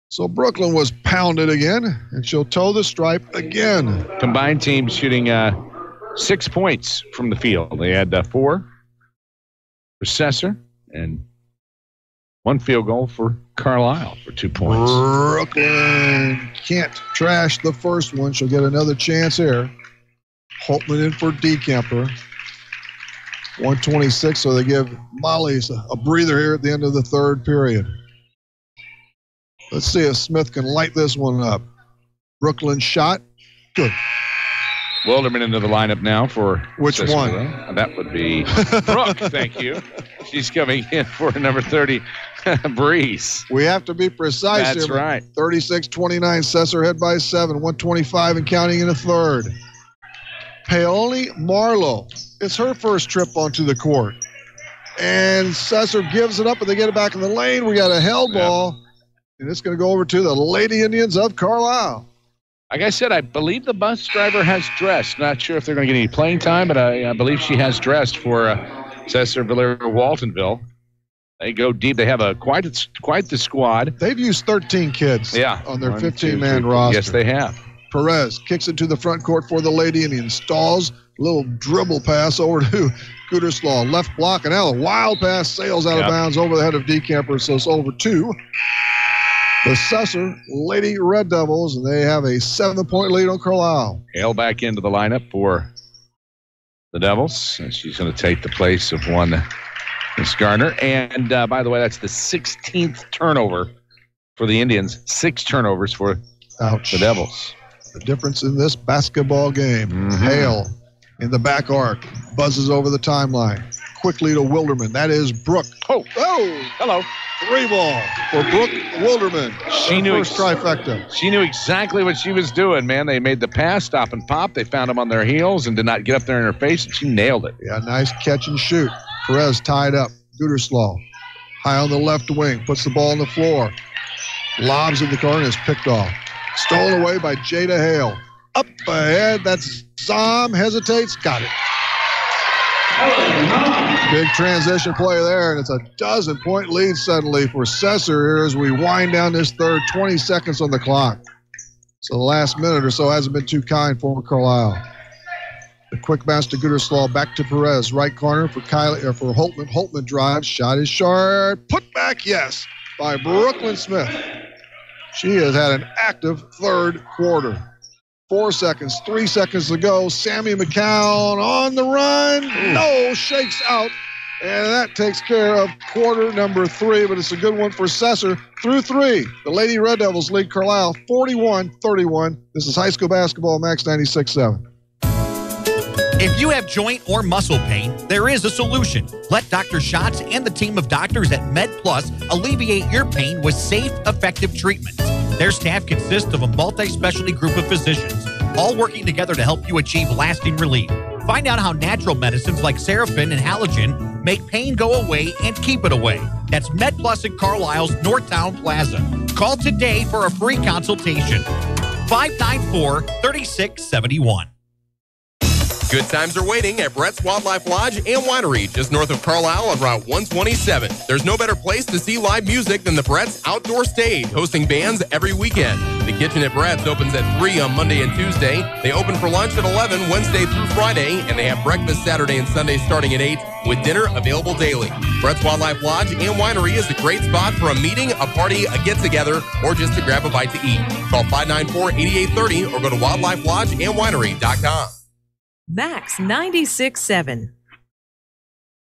So Brooklyn was pounded again, and she'll toe the stripe again.
Combined teams shooting 6 points from the field. They had 4 for Sesser and 1 field goal for Carlisle for 2 points.
Brooklyn can't trash the first one. She'll get another chance here. Holtman in for Dekemper. 126, so they give Molly's a breather here at the end of the third period. Let's see if Smith can light this one up. Brooklyn shot. Good.
Wilderman into the lineup now for
which
Sesser.
one?
That would be Brooke, thank you. She's coming in for number 30, Breeze.
We have to be precise here.
That's right.
36-29, Sesser head by 7, 125 and counting in the third. Paoli Marlowe. It's her first trip onto the court. And Sesser gives it up, but they get it back in the lane. We got a hell ball. And it's going to go over to the Lady Indians of Carlisle.
Like I said, I believe the bus driver has dressed. Not sure if they're going to get any playing time, but I believe she has dressed for SESSER Waltonville. They go deep. They have quite the squad.
They've used 13 kids on their 15-man roster.
Yes, they have.
Perez kicks it to the front court for the Lady Indians. Stalls, little dribble pass over to Gooderslaw. Left block, and now a wild pass sails out of bounds over the head of Dekemper, so it's over to the Sesser Lady Red Devils, and they have a 7-point lead on Carlisle.
Hale back into the lineup for the Devils, and she's going to take the place of one Miss Garner. And by the way, that's the 16th turnover for the Indians. 6 turnovers for the Devils.
The difference in this basketball game. Hale in the back arc, buzzes over the timeline. Quickly to Wilderman. That is Brooke.
Oh,
hello. 3 ball for Brooke Wilderman.
She knew
first trifecta.
She knew exactly what she was doing, man. They made the pass, stop and pop. They found them on their heels and did not get up there in her face, and she nailed it.
Yeah, nice catch and shoot. Perez tied up. Gooderslaw high on the left wing, puts the ball on the floor. Lobs in the corner, is picked off. Stolen away by Jada Hale. Up ahead, that's Zom, hesitates, got it. Big transition play there, and it's a 12-point lead suddenly for Sesser here as we wind down this third. 20 seconds on the clock. So the last minute or so hasn't been too kind for Carlisle. The quick bounce to Gooderslaw, back to Perez. Right corner for for Holtman. Holtman drives, shot is sharp. Put back, yes, by Brooklyn Smith. She has had an active third quarter. 4 seconds, 3 seconds to go. Sammy McCown on the run. No, shakes out And that takes care of quarter number 3, but it's a good one for Sesser through 3. The Lady Red Devils lead Carlisle 41-31. This is high school basketball, Max 96.7.
If you have joint or muscle pain, there is a solution. Let Dr. Schatz and the team of doctors at MedPlus alleviate your pain with safe, effective treatments. Their staff consists of a multi-specialty group of physicians, all working together to help you achieve lasting relief. Find out how natural medicines like Seraphin and Halogen make pain go away and keep it away. That's MedPlus at Carlisle's Northtown Plaza. Call today for a free consultation. 594-3671.
Good times are waiting at Brett's Wildlife Lodge and Winery, just north of Carlisle on Route 127. There's no better place to see live music than the Brett's Outdoor Stage, hosting bands every weekend. The kitchen at Brett's opens at 3 on Monday and Tuesday. They open for lunch at 11 Wednesday through Friday, and they have breakfast Saturday and Sunday starting at 8, with dinner available daily. Brett's Wildlife Lodge and Winery is a great spot for a meeting, a party, a get-together, or just to grab a bite to eat. Call 594-8830 or go to wildlifelodgeandwinery.com.
Max 96.7.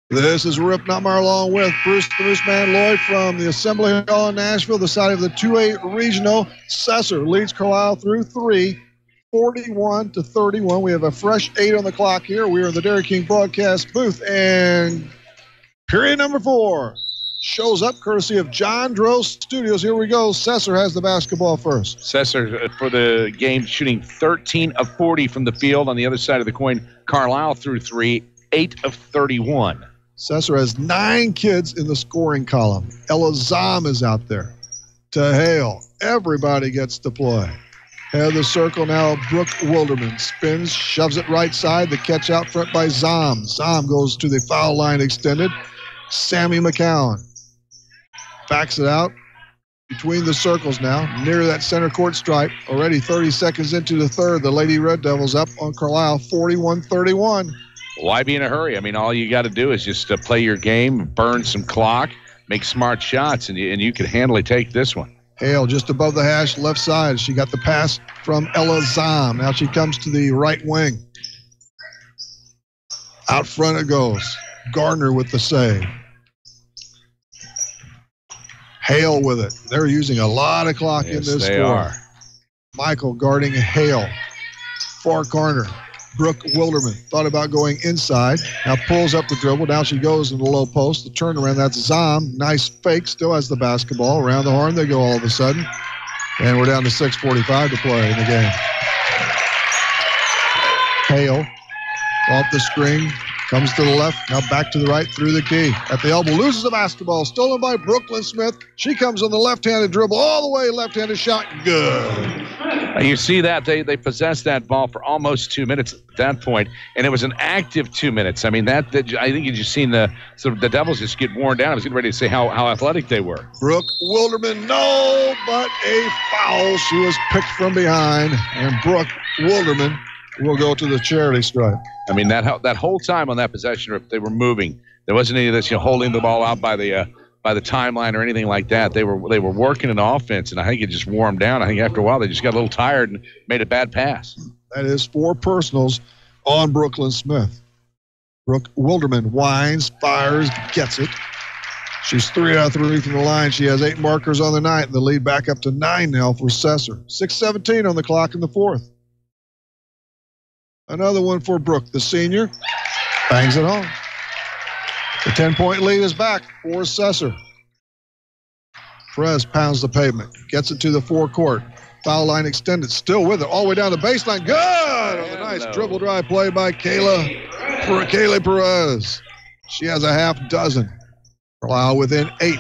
This is Rip Nutmeyer along with Bruce the Mooseman Lloyd from the Assembly Hall in Nashville, the side of the 2A Regional. Sesser leads Carlisle through 3, 41-31. We have a fresh 8 on the clock here. We are in the Dairy King broadcast booth, and period number 4 shows up courtesy of John Drost Studios. Here we go. Sesser has the basketball first.
Sesser for the game shooting 13 of 40 from the field. On the other side of the coin, Carlisle through 3, 8 of 31.
Sesser has 9 kids in the scoring column. Ella Zom is out there. To Hale. Everybody gets to play. Head of the circle now, Brooke Wilderman. Spins, shoves it right side. The catch out front by Zom. Zom goes to the foul line extended. Sammy McCowan backs it out between the circles now, near that center court stripe. Already 30 seconds into the third. The Lady Red Devils up on Carlisle 41-31.
Why be in a hurry? I mean, all you got to do is just play your game, burn some clock, make smart shots, and you can handily take this one.
Hale just above the hash, left side. She got the pass from Ella Zom. Now she comes to the right wing. Out front it goes. Gardner with the save. Hale with it. They're using a lot of clock in this
they
score.
Are.
Michael guarding Hale. Far corner. Brooke Wilderman thought about going inside. Now pulls up the dribble. Now she goes in the low post. The turnaround, that's Zom. Nice fake. Still has the basketball. Around the horn they go all of a sudden. And we're down to 6:45 to play in the game. Hale off the screen. Comes to the left, now back to the right through the key. At the elbow, loses the basketball. Stolen by Brooklyn Smith. She comes on the left-handed dribble, all the way left-handed shot. Good.
You see that they possessed that ball for almost 2 minutes at that point, and it was an active 2 minutes. I mean, that I think you just seen the Devils just get worn down. I was getting ready to say how athletic they were.
Brooke Wilderman, no, but a foul. She was picked from behind, and Brooke Wilderman will go to the charity stripe.
I mean, that whole time on that possession, they were moving. There wasn't any of this, holding the ball out by the timeline or anything like that. They were working an offense, and I think it just wore them down. I think after a while they just got a little tired and made a bad pass.
That is 4 personals on Brooklyn Smith. Brooke Wilderman winds, fires, gets it. She's 3 out of 3 from the line. She has 8 markers on the night, and the lead back up to 9 now for Sesser. 6:17 on the clock in the fourth. Another one for Brooke, the senior. Bangs it home. The 10-point lead is back for Sesser. Perez pounds the pavement. Gets it to the forecourt. Foul line extended. Still with it. All the way down the baseline. Good! On the nice dribble drive play by Kayla Perez. She has a half dozen. Carlisle within 8.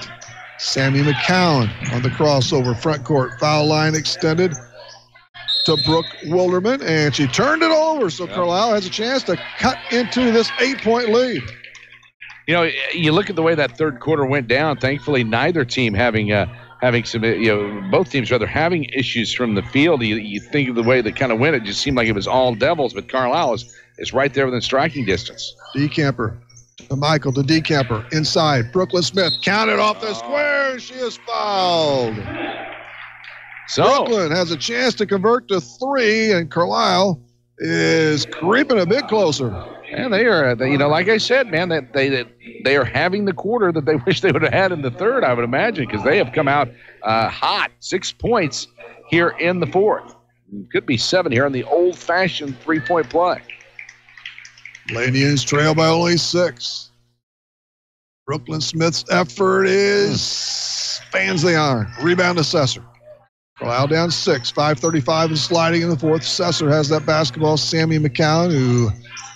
Sammy McCowan on the crossover. Front court. Foul line extended to Brooke Wilderman, and she turned it over, so Carlisle has a chance to cut into this 8-point lead.
You look at the way that third quarter went down. Thankfully, neither team having some, both teams rather having issues from the field. You think of the way that kind of went, it just seemed like it was all Devils, but Carlisle is right there within striking distance.
DeCamper to Michael to DeCamper inside. Brooklyn Smith counted off the square, and she is fouled. So Brooklyn has a chance to convert to 3, and Carlisle is creeping a bit closer.
And they are, like I said, man, that they are having the quarter that they wish they would have had in the third, I would imagine, because they have come out hot. 6 points here in the fourth. Could be 7 here on the old-fashioned three-point play.
Lady Indians trail by only 6. Brooklyn Smith's effort fans the iron. Rebound to Sesser. Carlisle down 6. 5:35 and sliding in the fourth. Sesser has that basketball. Sammy McCown, who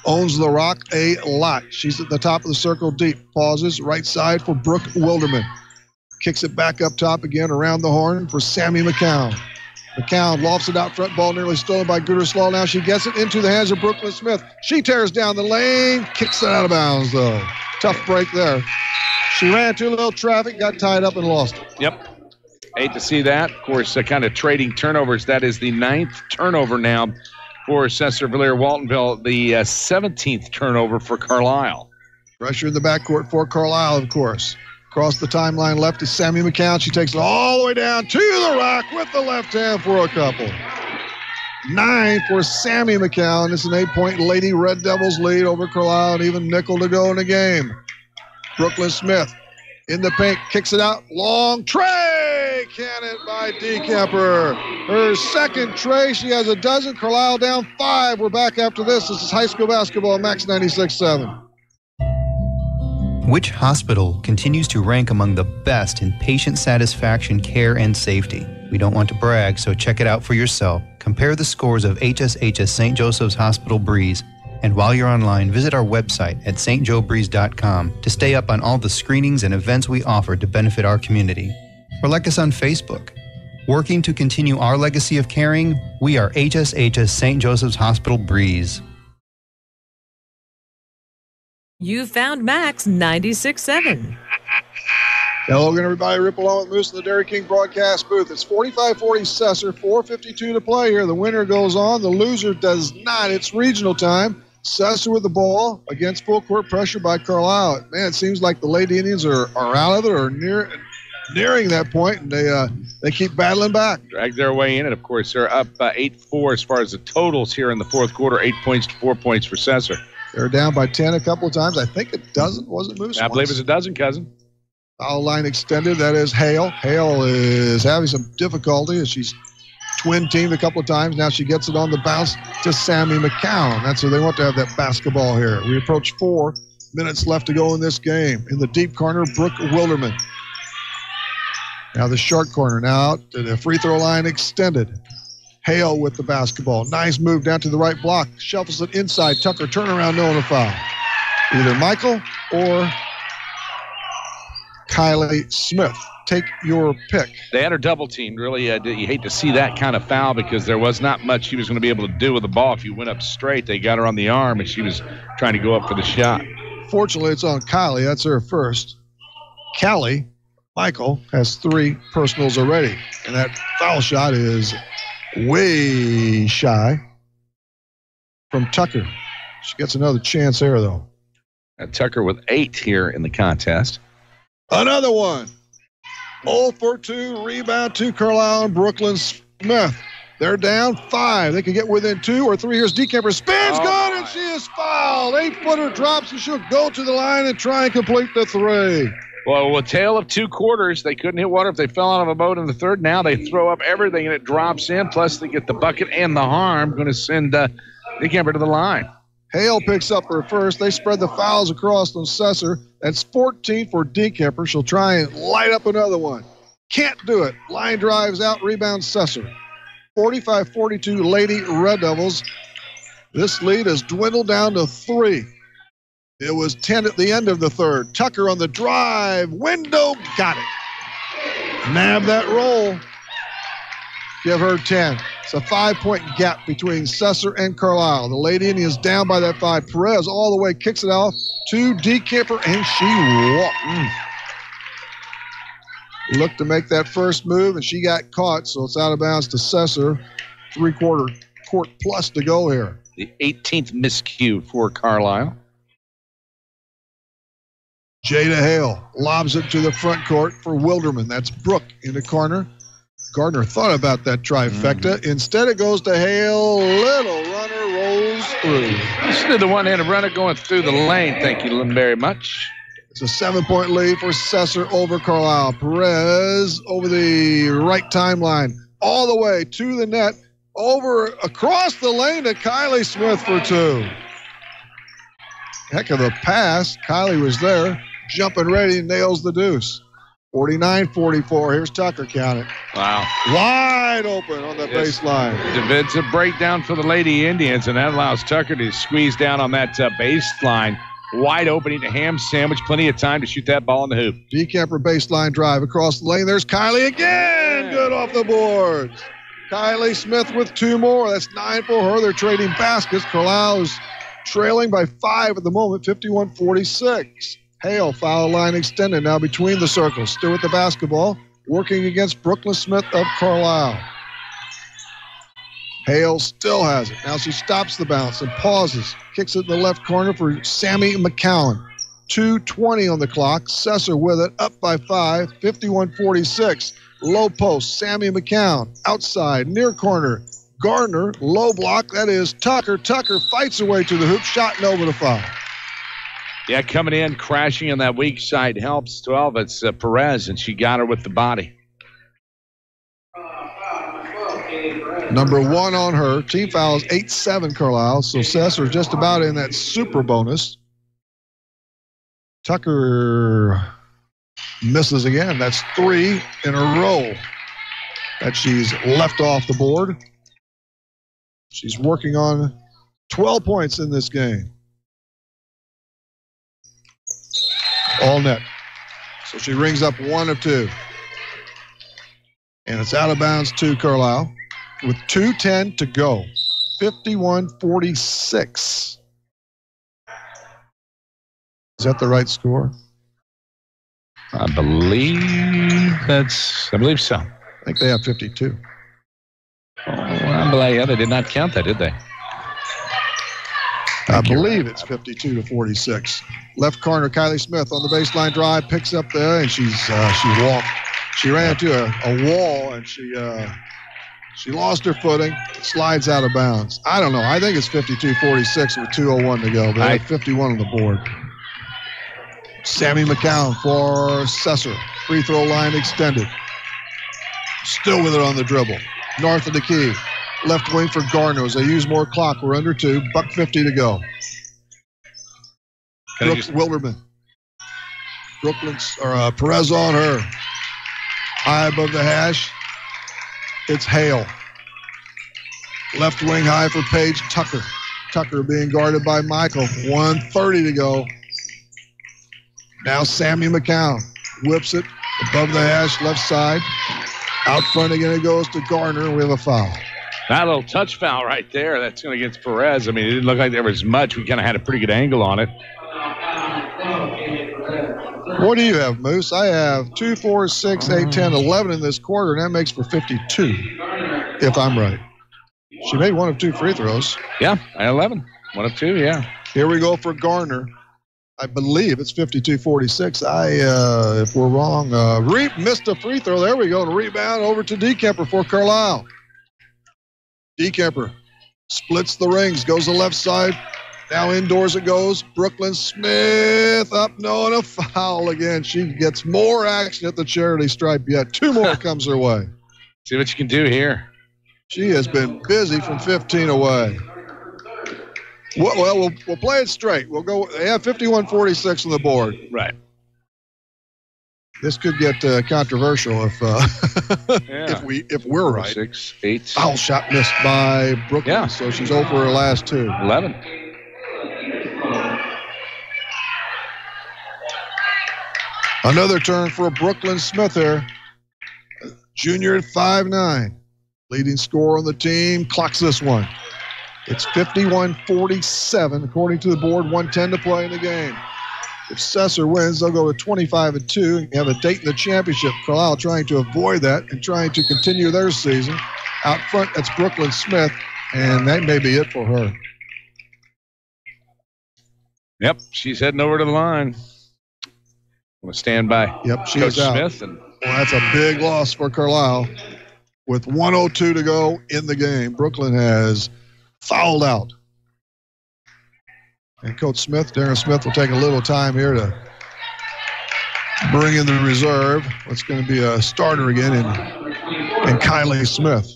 owns the rock a lot. She's at the top of the circle deep. Pauses. Right side for Brooke Wilderman. Kicks it back up top again around the horn for Sammy McCown. McCown lofts it out front. Ball nearly stolen by Gooderslaw. Now she gets it into the hands of Brooklyn Smith. She tears down the lane. Kicks it out of bounds, though. Tough break there. She ran too little traffic, got tied up, and lost it.
Yep. Hate to see that. Of course, kind of trading turnovers. That is the 9th turnover now for Sesser Villiers Waltonville, the 17th turnover for Carlisle.
Pressure in the backcourt for Carlisle, of course. Across the timeline left is Sammy McCown. She takes it all the way down to the rack with the left hand for a couple. 9 for Sammy McCown. It's an 8-point Lady Red Devils lead over Carlisle, and even nickel to go in the game. Brooklyn Smith in the paint, kicks it out. Long tray, cannon by DeKemper. Her second tray. She has a dozen. Carlisle down 5. We're back after this. This is high school basketball, Max 96.7.
Which hospital continues to rank among the best in patient satisfaction, care, and safety? We don't want to brag, so check it out for yourself. Compare the scores of HSHS St. Joseph's Hospital Breeze. And while you're online, visit our website at stjoebreeze.com to stay up on all the screenings and events we offer to benefit our community. Or like us on Facebook. Working to continue our legacy of caring, we are HSHS St. Joseph's Hospital Breeze.
You found Max 96.7.
Hello again, everybody. Rip along with Moose in the Dairy King broadcast booth. It's 45-40 Sesser, 4:52 to play here. The winner goes on. The loser does not. It's regional time. Sesser with the ball against full court pressure by Carlisle. Man, it seems like the Lady Indians are out of it or nearing that point, and they keep battling back.
Drag their way in, and of course they're up 8-4 as far as the totals here in the fourth quarter. 8 points to 4 points for Sesser.
They're down by 10 a couple of times. I think a dozen. Was it Moose?
I believe it's a dozen, cousin.
Foul line extended. That is Hale. Hale is having some difficulty as she's twin-teamed a couple of times. Now she gets it on the bounce to Sammy McCown. That's who they want to have that basketball here. We approach 4 minutes left to go in this game. In the deep corner, Brooke Wilderman. Now the short corner. Now to the free throw line extended. Hale with the basketball. Nice move down to the right block. Shuffles it inside. Tucker turnaround, no foul. Either Michael or Kylie Smith. Take your pick.
They had her double teamed. Really, you hate to see that kind of foul because there was not much she was going to be able to do with the ball. If you went up straight, they got her on the arm, and she was trying to go up for the shot.
Fortunately, it's on Kylie. That's her first. Callie, Michael, has 3 personals already, and that foul shot is way shy from Tucker. She gets another chance there, though.
Tucker with 8 here in the contest.
Another one. 0 for 2. Rebound to Carlisle and Brooklyn Smith. They're down 5. They can get within 2 or 3. Here's DeKemper. Spins good, and she is fouled. 8-footer drops, and she'll go to the line and try and complete the 3.
Well, a tale of 2 quarters. They couldn't hit water if they fell out of a boat in the third. Now they throw up everything, and it drops in. Plus, they get the bucket and the harm. Going to send DeKemper to the line.
Hale picks up her first. They spread the fouls across on Sesser. That's 14 for DeKemper. She'll try and light up another one. Can't do it. Line drives out, rebounds Sesser. 45-42 Lady Red Devils. This lead has dwindled down to 3. It was 10 at the end of the third. Tucker on the drive. Window, got it. Nab that roll. Give her 10. It's a 5-point gap between Sesser and Carlisle. The Lady Indians down by that 5. Perez all the way kicks it off to DeKemper, and she walked. Looked to make that first move, and she got caught, so it's out of bounds to Sesser. 3/4 court plus to go here.
The 18th miscue for Carlisle.
Jada Hale lobs it to the front court for Wilderman. That's Brooke in the corner. Gardner thought about that trifecta. Instead, it goes to Hale. Little runner rolls
through. Let's do the one-handed runner going through the lane. Thank you very much.
It's a 7-point lead for Sesser over Carlisle. Perez over the right timeline, all the way to the net, across the lane to Kylie Smith for 2. Heck of a pass. Kylie was there, jumping ready, nails the deuce. 49-44. Here's Tucker, count it.
Wow.
Wide open on the baseline.
It's a breakdown for the Lady Indians, and that allows Tucker to squeeze down on that baseline. Wide open, eating a ham sandwich, plenty of time to shoot that ball in the hoop.
D-Camper baseline drive across the lane. There's Kylie again. Good off the boards. Kylie Smith with 2 more. That's 9 for her. They're trading baskets. Carlisle is trailing by 5 at the moment, 51-46. Hale, foul line extended now between the circles. Stewart the basketball, working against Brooklyn Smith of Carlisle. Hale still has it. Now she stops the bounce and pauses. Kicks it in the left corner for Sammy McCowan. 2:20 on the clock. Sesser with it, up by 5, 51-46. Low post, Sammy McCown. Outside, near corner, Gardner. Low block, that is Tucker. Tucker fights her way to the hoop, shot and over the foul.
Yeah, coming in, crashing on that weak side helps 12. It's Perez, and she got her with the body.
Number 1 on her. Team foul is 8-7 Carlisle, so Sesser just about in that super bonus. Tucker misses again. That's 3 in a row that she's left off the board. She's working on 12 points in this game. All net. So she rings up 1 of 2. And it's out of bounds to Carlisle with 2:10 to go. 51-46. Is that the right score?
I believe so.
I think they have 52.
Yeah, they did not count that, did they?
I believe it's 52-46. Left corner, Kylie Smith on the baseline drive, picks up there, and she walked. She ran into a wall, and she lost her footing, slides out of bounds. I don't know. I think it's 52-46 with 2:01 to go, but I have 51 on the board. Sammy McCown for Sesser. Free throw line extended. Still with it on the dribble. North of the key. Left wing for Gardner as they use more clock. We're under 2. $1:50 to go. Wilderman. Perez on her. High above the hash. It's Hale. Left wing high for Paige Tucker. Tucker being guarded by Michael. 1:30 to go. Now Sammy McCown whips it above the hash, left side. Out front again, it goes to Gardner. We have a foul.
That little touch foul right there. That's going against Perez. I mean, it didn't look like there was much. We kind of had a pretty good angle on it.
What do you have, Moose? I have 2, 4, 6, 8, 10, 11 in this quarter, and that makes for 52, if I'm right. She made 1 of 2 free throws.
Yeah, 11. 1 of 2, yeah.
Here we go for Gardner. I believe it's 52-46. If we're wrong, Reap missed a free throw. There we go. And rebound over to D-Kemper for Carlisle. D-Kemper splits the rings, goes to the left side. Now indoors it goes. Brooklyn Smith up, no, and a foul again. She gets more action at the charity stripe yet. 2 more comes her way.
See what you can do here.
She has been busy from 15 away. Well, we'll play it straight. We'll go. They have 51-46 on the board.
Right.
This could get controversial if we're right.
6, 8.
Foul shot missed by Brooklyn. Yeah. So she's over her last 2.
11.
Another turn for Brooklyn Smith here. Junior at 5'9". Leading scorer on the team. Clocks this one. It's 51-47, according to the board. 1:10 to play in the game. If Sesser wins, they'll go to 25-2 and have a date in the championship. Carlisle trying to avoid that and trying to continue their season. Out front, that's Brooklyn Smith, and that may be it for her.
Yep, she's heading over to the line. I'm going to stand by.
Yep, she
Coach
is out.
Smith. And
that's a big loss for Carlisle. With 1:02 to go in the game, Brooklyn has fouled out. And Coach Smith, Darren Smith, will take a little time here to bring in the reserve. It's going to be a starter again in Kylie Smith.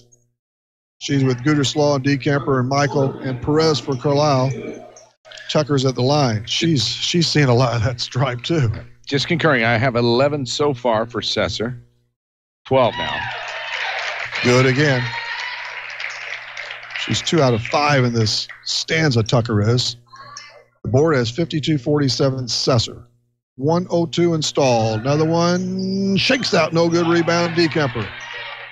She's with Gooderslaw and DeCamper and Michael and Perez for Carlisle. Tucker's at the line. She's seen a lot of that stripe too.
Just concurring. I have 11 so far for Sesser. 12 now.
Good again. She's 2 out of 5 in this stanza, Tucker is. The board has 52-47 Sesser. 102 installed. Another one shakes out. No good rebound. DeCamper.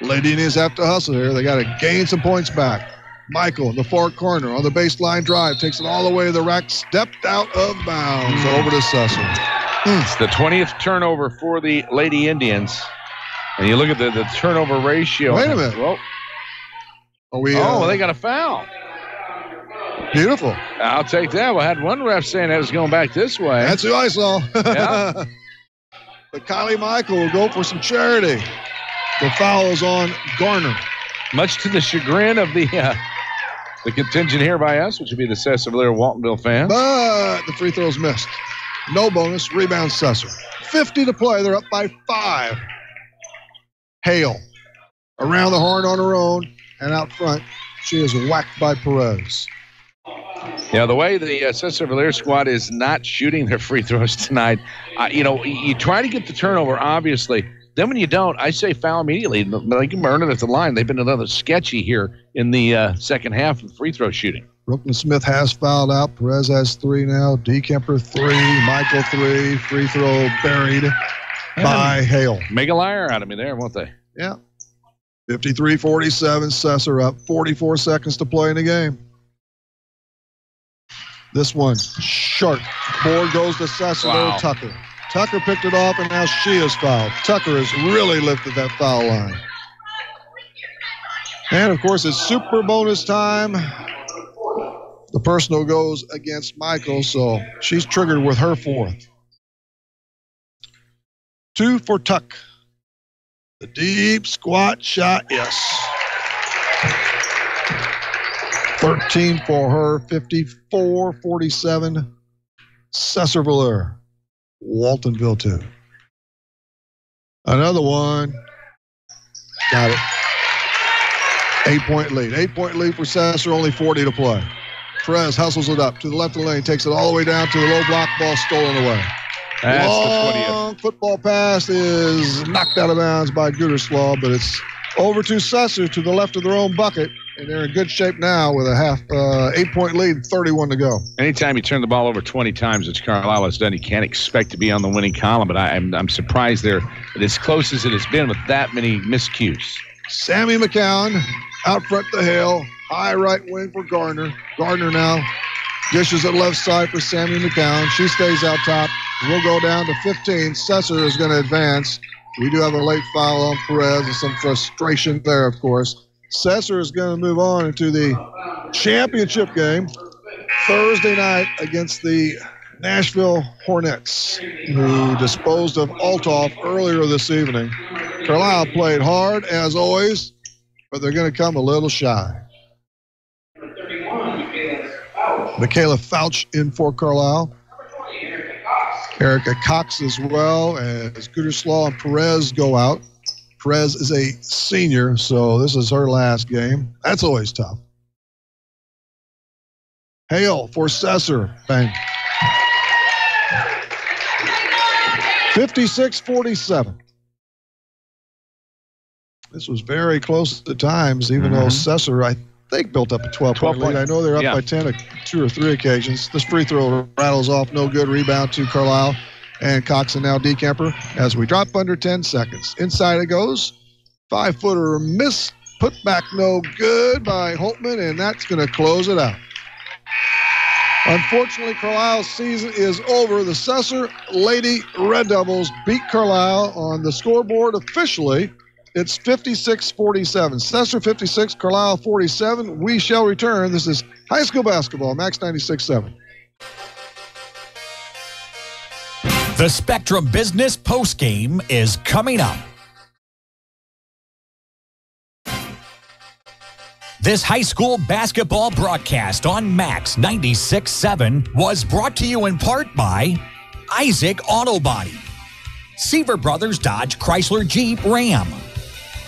Lady Indians have to hustle here. They got to gain some points back. Michael in the far corner on the baseline drive. Takes it all the way to the rack. Stepped out of bounds. Over to Sesser.
It's the 20th turnover for the Lady Indians. And you look at the turnover ratio.
Wait a minute.
Well, they got a foul.
Beautiful.
I'll take that. I had one ref saying that was going back this way.
That's who I saw.
Yeah.
But Kylie Michael will go for some charity. The foul is on Garner.
Much to the chagrin of the contingent here by us, which would be the SESSER Waltonville fans.
But the free throw's missed. No bonus. Rebound Sesser. 50 to play. They're up by 5. Hale around the horn on her own and out front. She is whacked by Perez.
Yeah, the way the SESSER squad is not shooting their free throws tonight, you try to get the turnover, obviously. Then when you don't, I say foul immediately. They can burn it at the line. They've been a little sketchy here in the second half of free throw shooting.
Brooklyn Smith has fouled out. Perez has 3 now. DeCamper 3. Michael 3. Free throw buried by Hale.
Make a liar out of me there, won't they?
Yeah. 53-47. Sesser up. 44 seconds to play in the game. This one, short. Board goes to Sesser.
Wow.
Tucker. Tucker picked it off, and now she is fouled. Tucker has really lifted that foul line. And, of course, it's super bonus time. The personal goes against Michael, so she's triggered with her 4th. 2 for Tuck. The deep squat shot, yes. 13 for her, 54-47. Sesser Waltonville 2. Another one. Got it. 8-point lead. 8-point lead for Sesser, only 40 to play. Perez hustles it up to the left of the lane, takes it all the way down to the low block, ball stolen away.
That's
long football pass is knocked out of bounds by Gooderslaw, but it's over to Sesser to the left of their own bucket, and they're in good shape now with a 8-point lead, 31 to go.
Anytime you turn the ball over 20 times, which Carlisle has done, you can't expect to be on the winning column, but I'm surprised they're as close as it has been with that many miscues.
Sammy McCown out front to Hale. High right wing for Gardner. Gardner now dishes it left side for Sammy McCown. She stays out top. We'll go down to 15. Sesser is going to advance. We do have a late foul on Perez and some frustration there, of course. Sesser is going to move on into the championship game Thursday night against the Nashville Hornets, who disposed of Althoff earlier this evening. Carlisle played hard, as always, but they're going to come a little shy. Michaela Fouch in for Carlisle. Erica Cox as well as Gooderslaw and Perez go out. Perez is a senior, so this is her last game. That's always tough. Hale for Sesser. Bang. 56-47. This was very close at times, even though Sesser, I think, built up a 12-point lead. I know they're up by 10 on 2 or 3 occasions. This free throw rattles off. No good. Rebound to Carlisle. And Cox and now DeCamper as we drop under 10 seconds. Inside it goes. 5-footer miss. Put back no good by Holtman, and that's going to close it out. Unfortunately, Carlisle's season is over. The Sesser Lady Red Devils beat Carlisle on the scoreboard officially. It's 56-47. Sesser 56, Carlisle 47. We shall return. This is high school basketball, Max 96.7.
The Spectrum Business postgame is coming up. This high school basketball broadcast on Max 96.7 was brought to you in part by Isaac Auto Body, Seaver Brothers Dodge Chrysler Jeep Ram,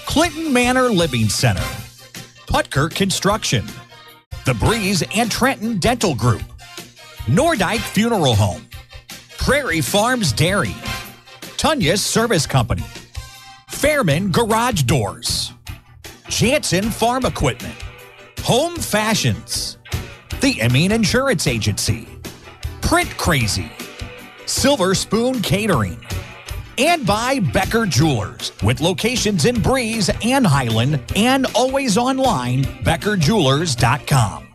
Clinton Manor Living Center, Putker Construction, The Breeze and Trenton Dental Group, Nordyke Funeral Home, Prairie Farms Dairy, Tunya's Service Company, Fairman Garage Doors, Jansen Farm Equipment, Home Fashions, The Emeen Insurance Agency, Print Crazy, Silver Spoon Catering, and by Becker Jewelers, with locations in Breeze and Highland, and always online, BeckerJewelers.com.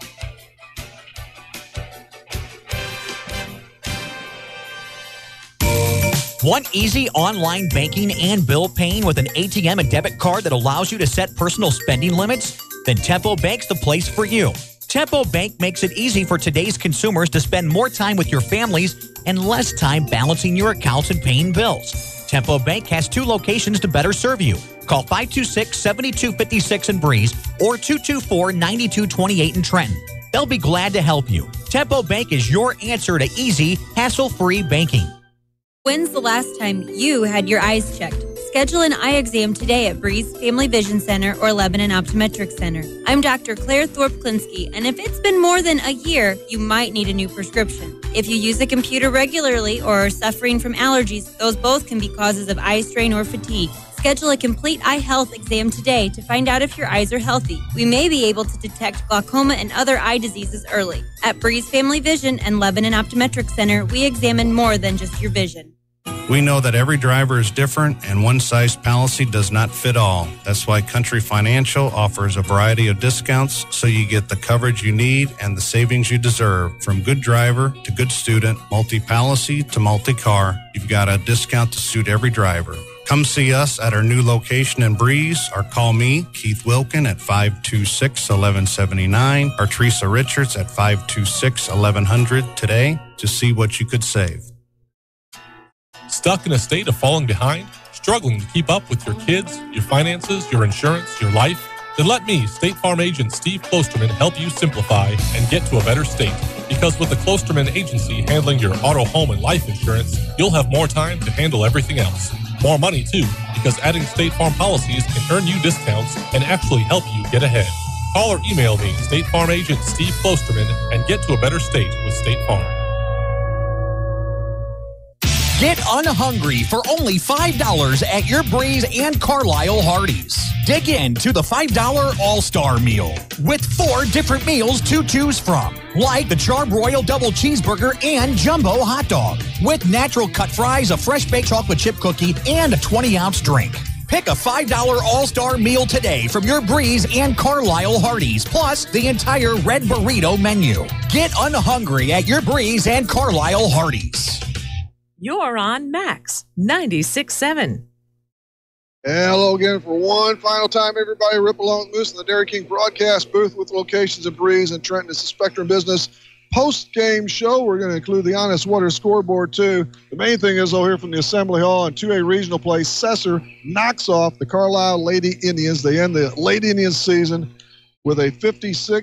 Want easy online banking and bill paying with an ATM and debit card that allows you to set personal spending limits? Then Tempo Bank's the place for you. Tempo Bank makes it easy for today's consumers to spend more time with your families and less time balancing your accounts and paying bills. Tempo Bank has 2 locations to better serve you. Call 526-7256 in Breeze or 224-9228 in Trenton. They'll be glad to help you. Tempo Bank is your answer to easy, hassle-free banking.
When's the last time you had your eyes checked? Schedule an eye exam today at Breeze Family Vision Center or Lebanon Optometric Center. I'm Dr. Claire Thorpe-Klinsky, and if it's been more than a year, you might need a new prescription. If you use a computer regularly or are suffering from allergies, those both can be causes of eye strain or fatigue. Schedule a complete eye health exam today to find out if your eyes are healthy. We may be able to detect glaucoma and other eye diseases early. At Breeze Family Vision and Lebanon Optometric Center, we examine more than just your vision.
We know that every driver is different and one-size policy does not fit all. That's why Country Financial offers a variety of discounts so you get the coverage you need and the savings you deserve. From good driver to good student, multi-policy to multi-car, you've got a discount to suit every driver. Come see us at our new location in Breeze or call me, Keith Wilkin, at 526-1179 or Teresa Richards at 526-1100 today to see what you could save.
Stuck in a state of falling behind? Struggling to keep up with your kids, your finances, your insurance, your life? Then let me, State Farm agent Steve Klosterman, help you simplify and get to a better state. Because with the Klosterman Agency handling your auto, home, and life insurance, you'll have more time to handle everything else. More money, too, because adding State Farm policies can earn you discounts and actually help you get ahead. Call or email me, State Farm agent Steve Klosterman, and get to a better state with State Farm.
Get unhungry for only $5 at your Breeze and CARLYLE Hardee's. Dig into the $5 All-Star Meal with 4 different meals to choose from, like the Charbroil Double Cheeseburger and Jumbo Hot Dog, with natural cut fries, a fresh baked chocolate chip cookie, and a 20-ounce drink. Pick a $5 All-Star Meal today from your Breeze and CARLYLE Hardee's, plus the entire Red Burrito menu. Get unhungry at your Breeze and CARLYLE Hardee's.
You're on Max 96.7.
Hello again for one final time, everybody. Rip along with Moose in the Dairy King broadcast booth with locations in Breeze and Trenton. It's the Spectrum Business post-game show. We're going to include the Honest Water scoreboard, too. The main thing is, here from the Assembly Hall in 2A regional play, SESSER knocks off the CARLYLE Lady Indians. They end the Lady Indians season with a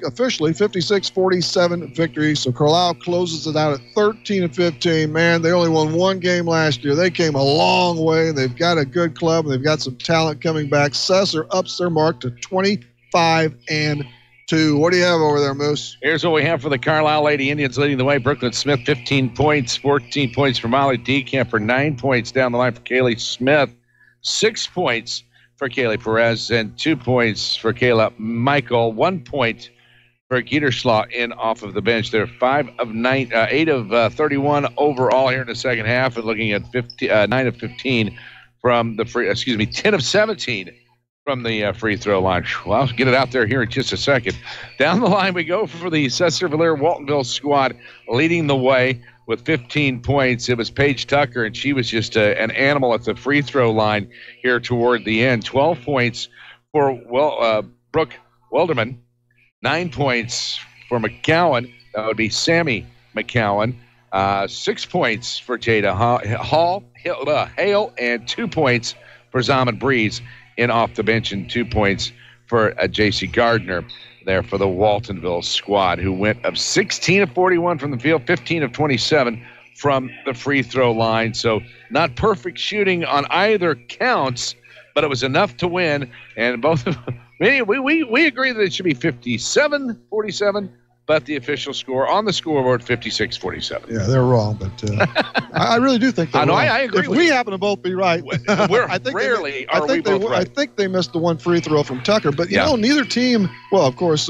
officially 56-47 victory. So CARLYLE closes it out at 13-15. Man, they only won 1 game last year. They came a long way. They've got a good club, and they've got some talent coming back. SESSER ups their mark to 25-2. What do you have over there, Moose?
Here's what we have for the CARLYLE Lady Indians leading the way. Brooklyn Smith, 15 points, 14 points for Molly Decamper, 9 points down the line for Kaylee Smith, 6 points for Kaylee Perez, and 2 points for Kayla Michael, 1 point for Gieterschlaw in off of the bench. They're 8 of 31 overall here in the second half, and looking at 9 of 15 from the 10 of 17 from the free throw line. Well, I'll get it out there here in just a second. Down the line we go for the Sesser-Valier-Waltonville squad, leading the way with 15 points. It was Paige Tucker, and she was just an animal at the free throw line here toward the end. 12 points for Brooke Welderman. 9 points for McCowan. That would be Sammy McCowan. 6 points for Jada Hale, and 2 points for Zaman Breeze in off the bench, and 2 points for J.C. Gardner. there for the Waltonville squad, who went of 16 of 41 from the field, 15 of 27 from the free throw line. So not perfect shooting on either counts, but it was enough to win. And both of them, we agree that it should be 57-47, but the official score on the scoreboard, 56-47.
Yeah, they're wrong, but I really do think they're wrong.
I agree
if
with
we
you.
happen to both be right,
I
think they missed the one free throw from Tucker, but you know, neither team, well, of course,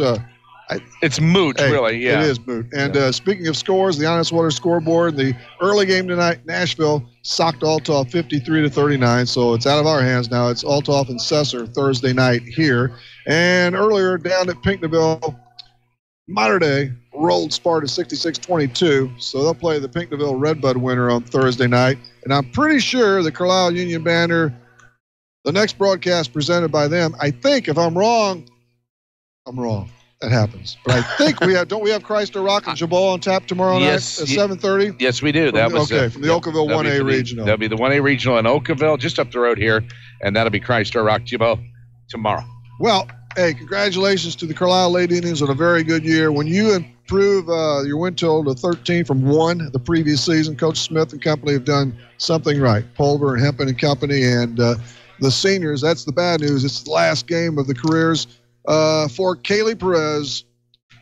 it's moot, really, yeah.
It is moot. And speaking of scores, the Honest Water scoreboard, the early game tonight, Nashville socked Althoff 53-39, so it's out of our hands now. It's Althoff and Sesser Thursday night here. And earlier down at Pinckneyville, Mater Dei rolled Sparta 66-22, so they'll play the Pinckneyville Redbud winner on Thursday night. And I'm pretty sure the Carlisle Union Banner, the next broadcast presented by them, I think, if I'm wrong, I'm wrong. That happens. But I think don't we have Christ Rock and Jabal on tap tomorrow night at 7:30?
Yes, we do.
From the Oakville 1A Regional.
That'll be the 1A Regional in Oakville, just up the road here, and that'll be Christ Rock Jabal tomorrow.
Well, hey, congratulations to the Carlisle Lady Indians on a very good year. When you improve your win total to 13 from 1 the previous season, Coach Smith and company have done something right. Pulver and Hempen and company, and the seniors, that's the bad news. It's the last game of the careers for Kaylee Perez,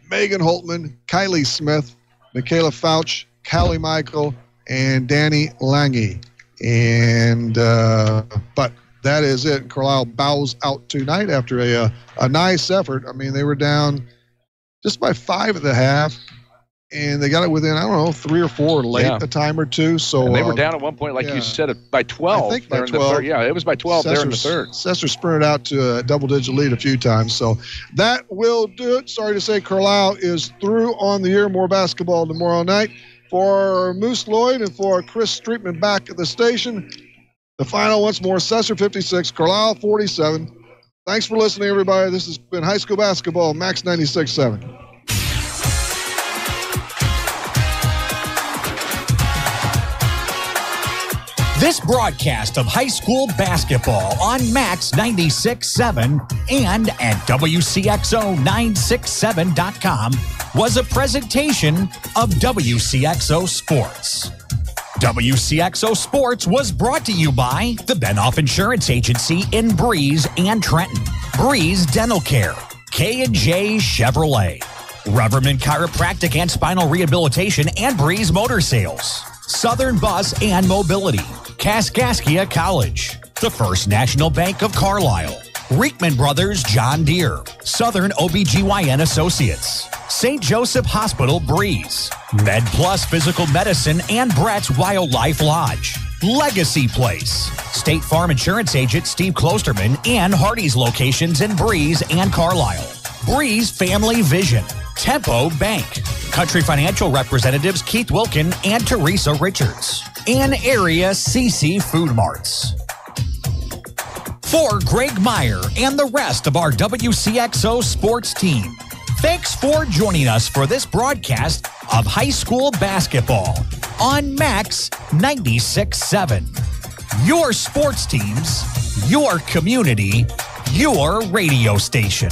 Megan Holtman, Kylie Smith, Michaela Fouch, Callie Michael, and Danny Lange. And but that is it. Carlisle bows out tonight after a nice effort. I mean, they were down just by 5 at the half, and they got it within, I don't know, 3 or 4 late a time or two. So
and they were down at one point, like you said, by 12.
I think by 12.
It was by 12 there in the third.
Sesser sprinted out to a double-digit lead a few times. So that will do it. Sorry to say Carlisle is through on the year. More basketball tomorrow night. For Moose Lloyd and for Chris Streetman back at the station, the final once more, Sesser 56, Carlisle 47. Thanks for listening, everybody. This has been High School Basketball, Max 96.7.
This broadcast of high school basketball on Max 96.7 and at WCXO967.com was a presentation of WCXO Sports. WCXO Sports was brought to you by the Benoff Insurance Agency in Breeze and Trenton, Breeze Dental Care, K&J Chevrolet, Reverman Chiropractic and Spinal Rehabilitation and Breeze Motor Sales, Southern Bus and Mobility, Kaskaskia College, the First National Bank of Carlisle, Reekman Brothers John Deere, Southern OBGYN Associates, St. Joseph Hospital Breeze, Med Plus Physical Medicine and Brett's Wildlife Lodge, Legacy Place, State Farm Insurance Agent Steve Klosterman and Hardy's locations in Breeze and Carlisle, Breeze Family Vision, Tempo Bank, Country Financial Representatives Keith Wilkin and Teresa Richards, and Area CC Food Marts. For Greg Meyer and the rest of our WCXO sports team, thanks for joining us for this broadcast of high school basketball on Max 96.7. Your sports teams, your community, your radio station.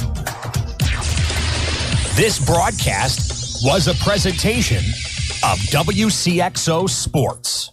This broadcast was a presentation of WCXO Sports.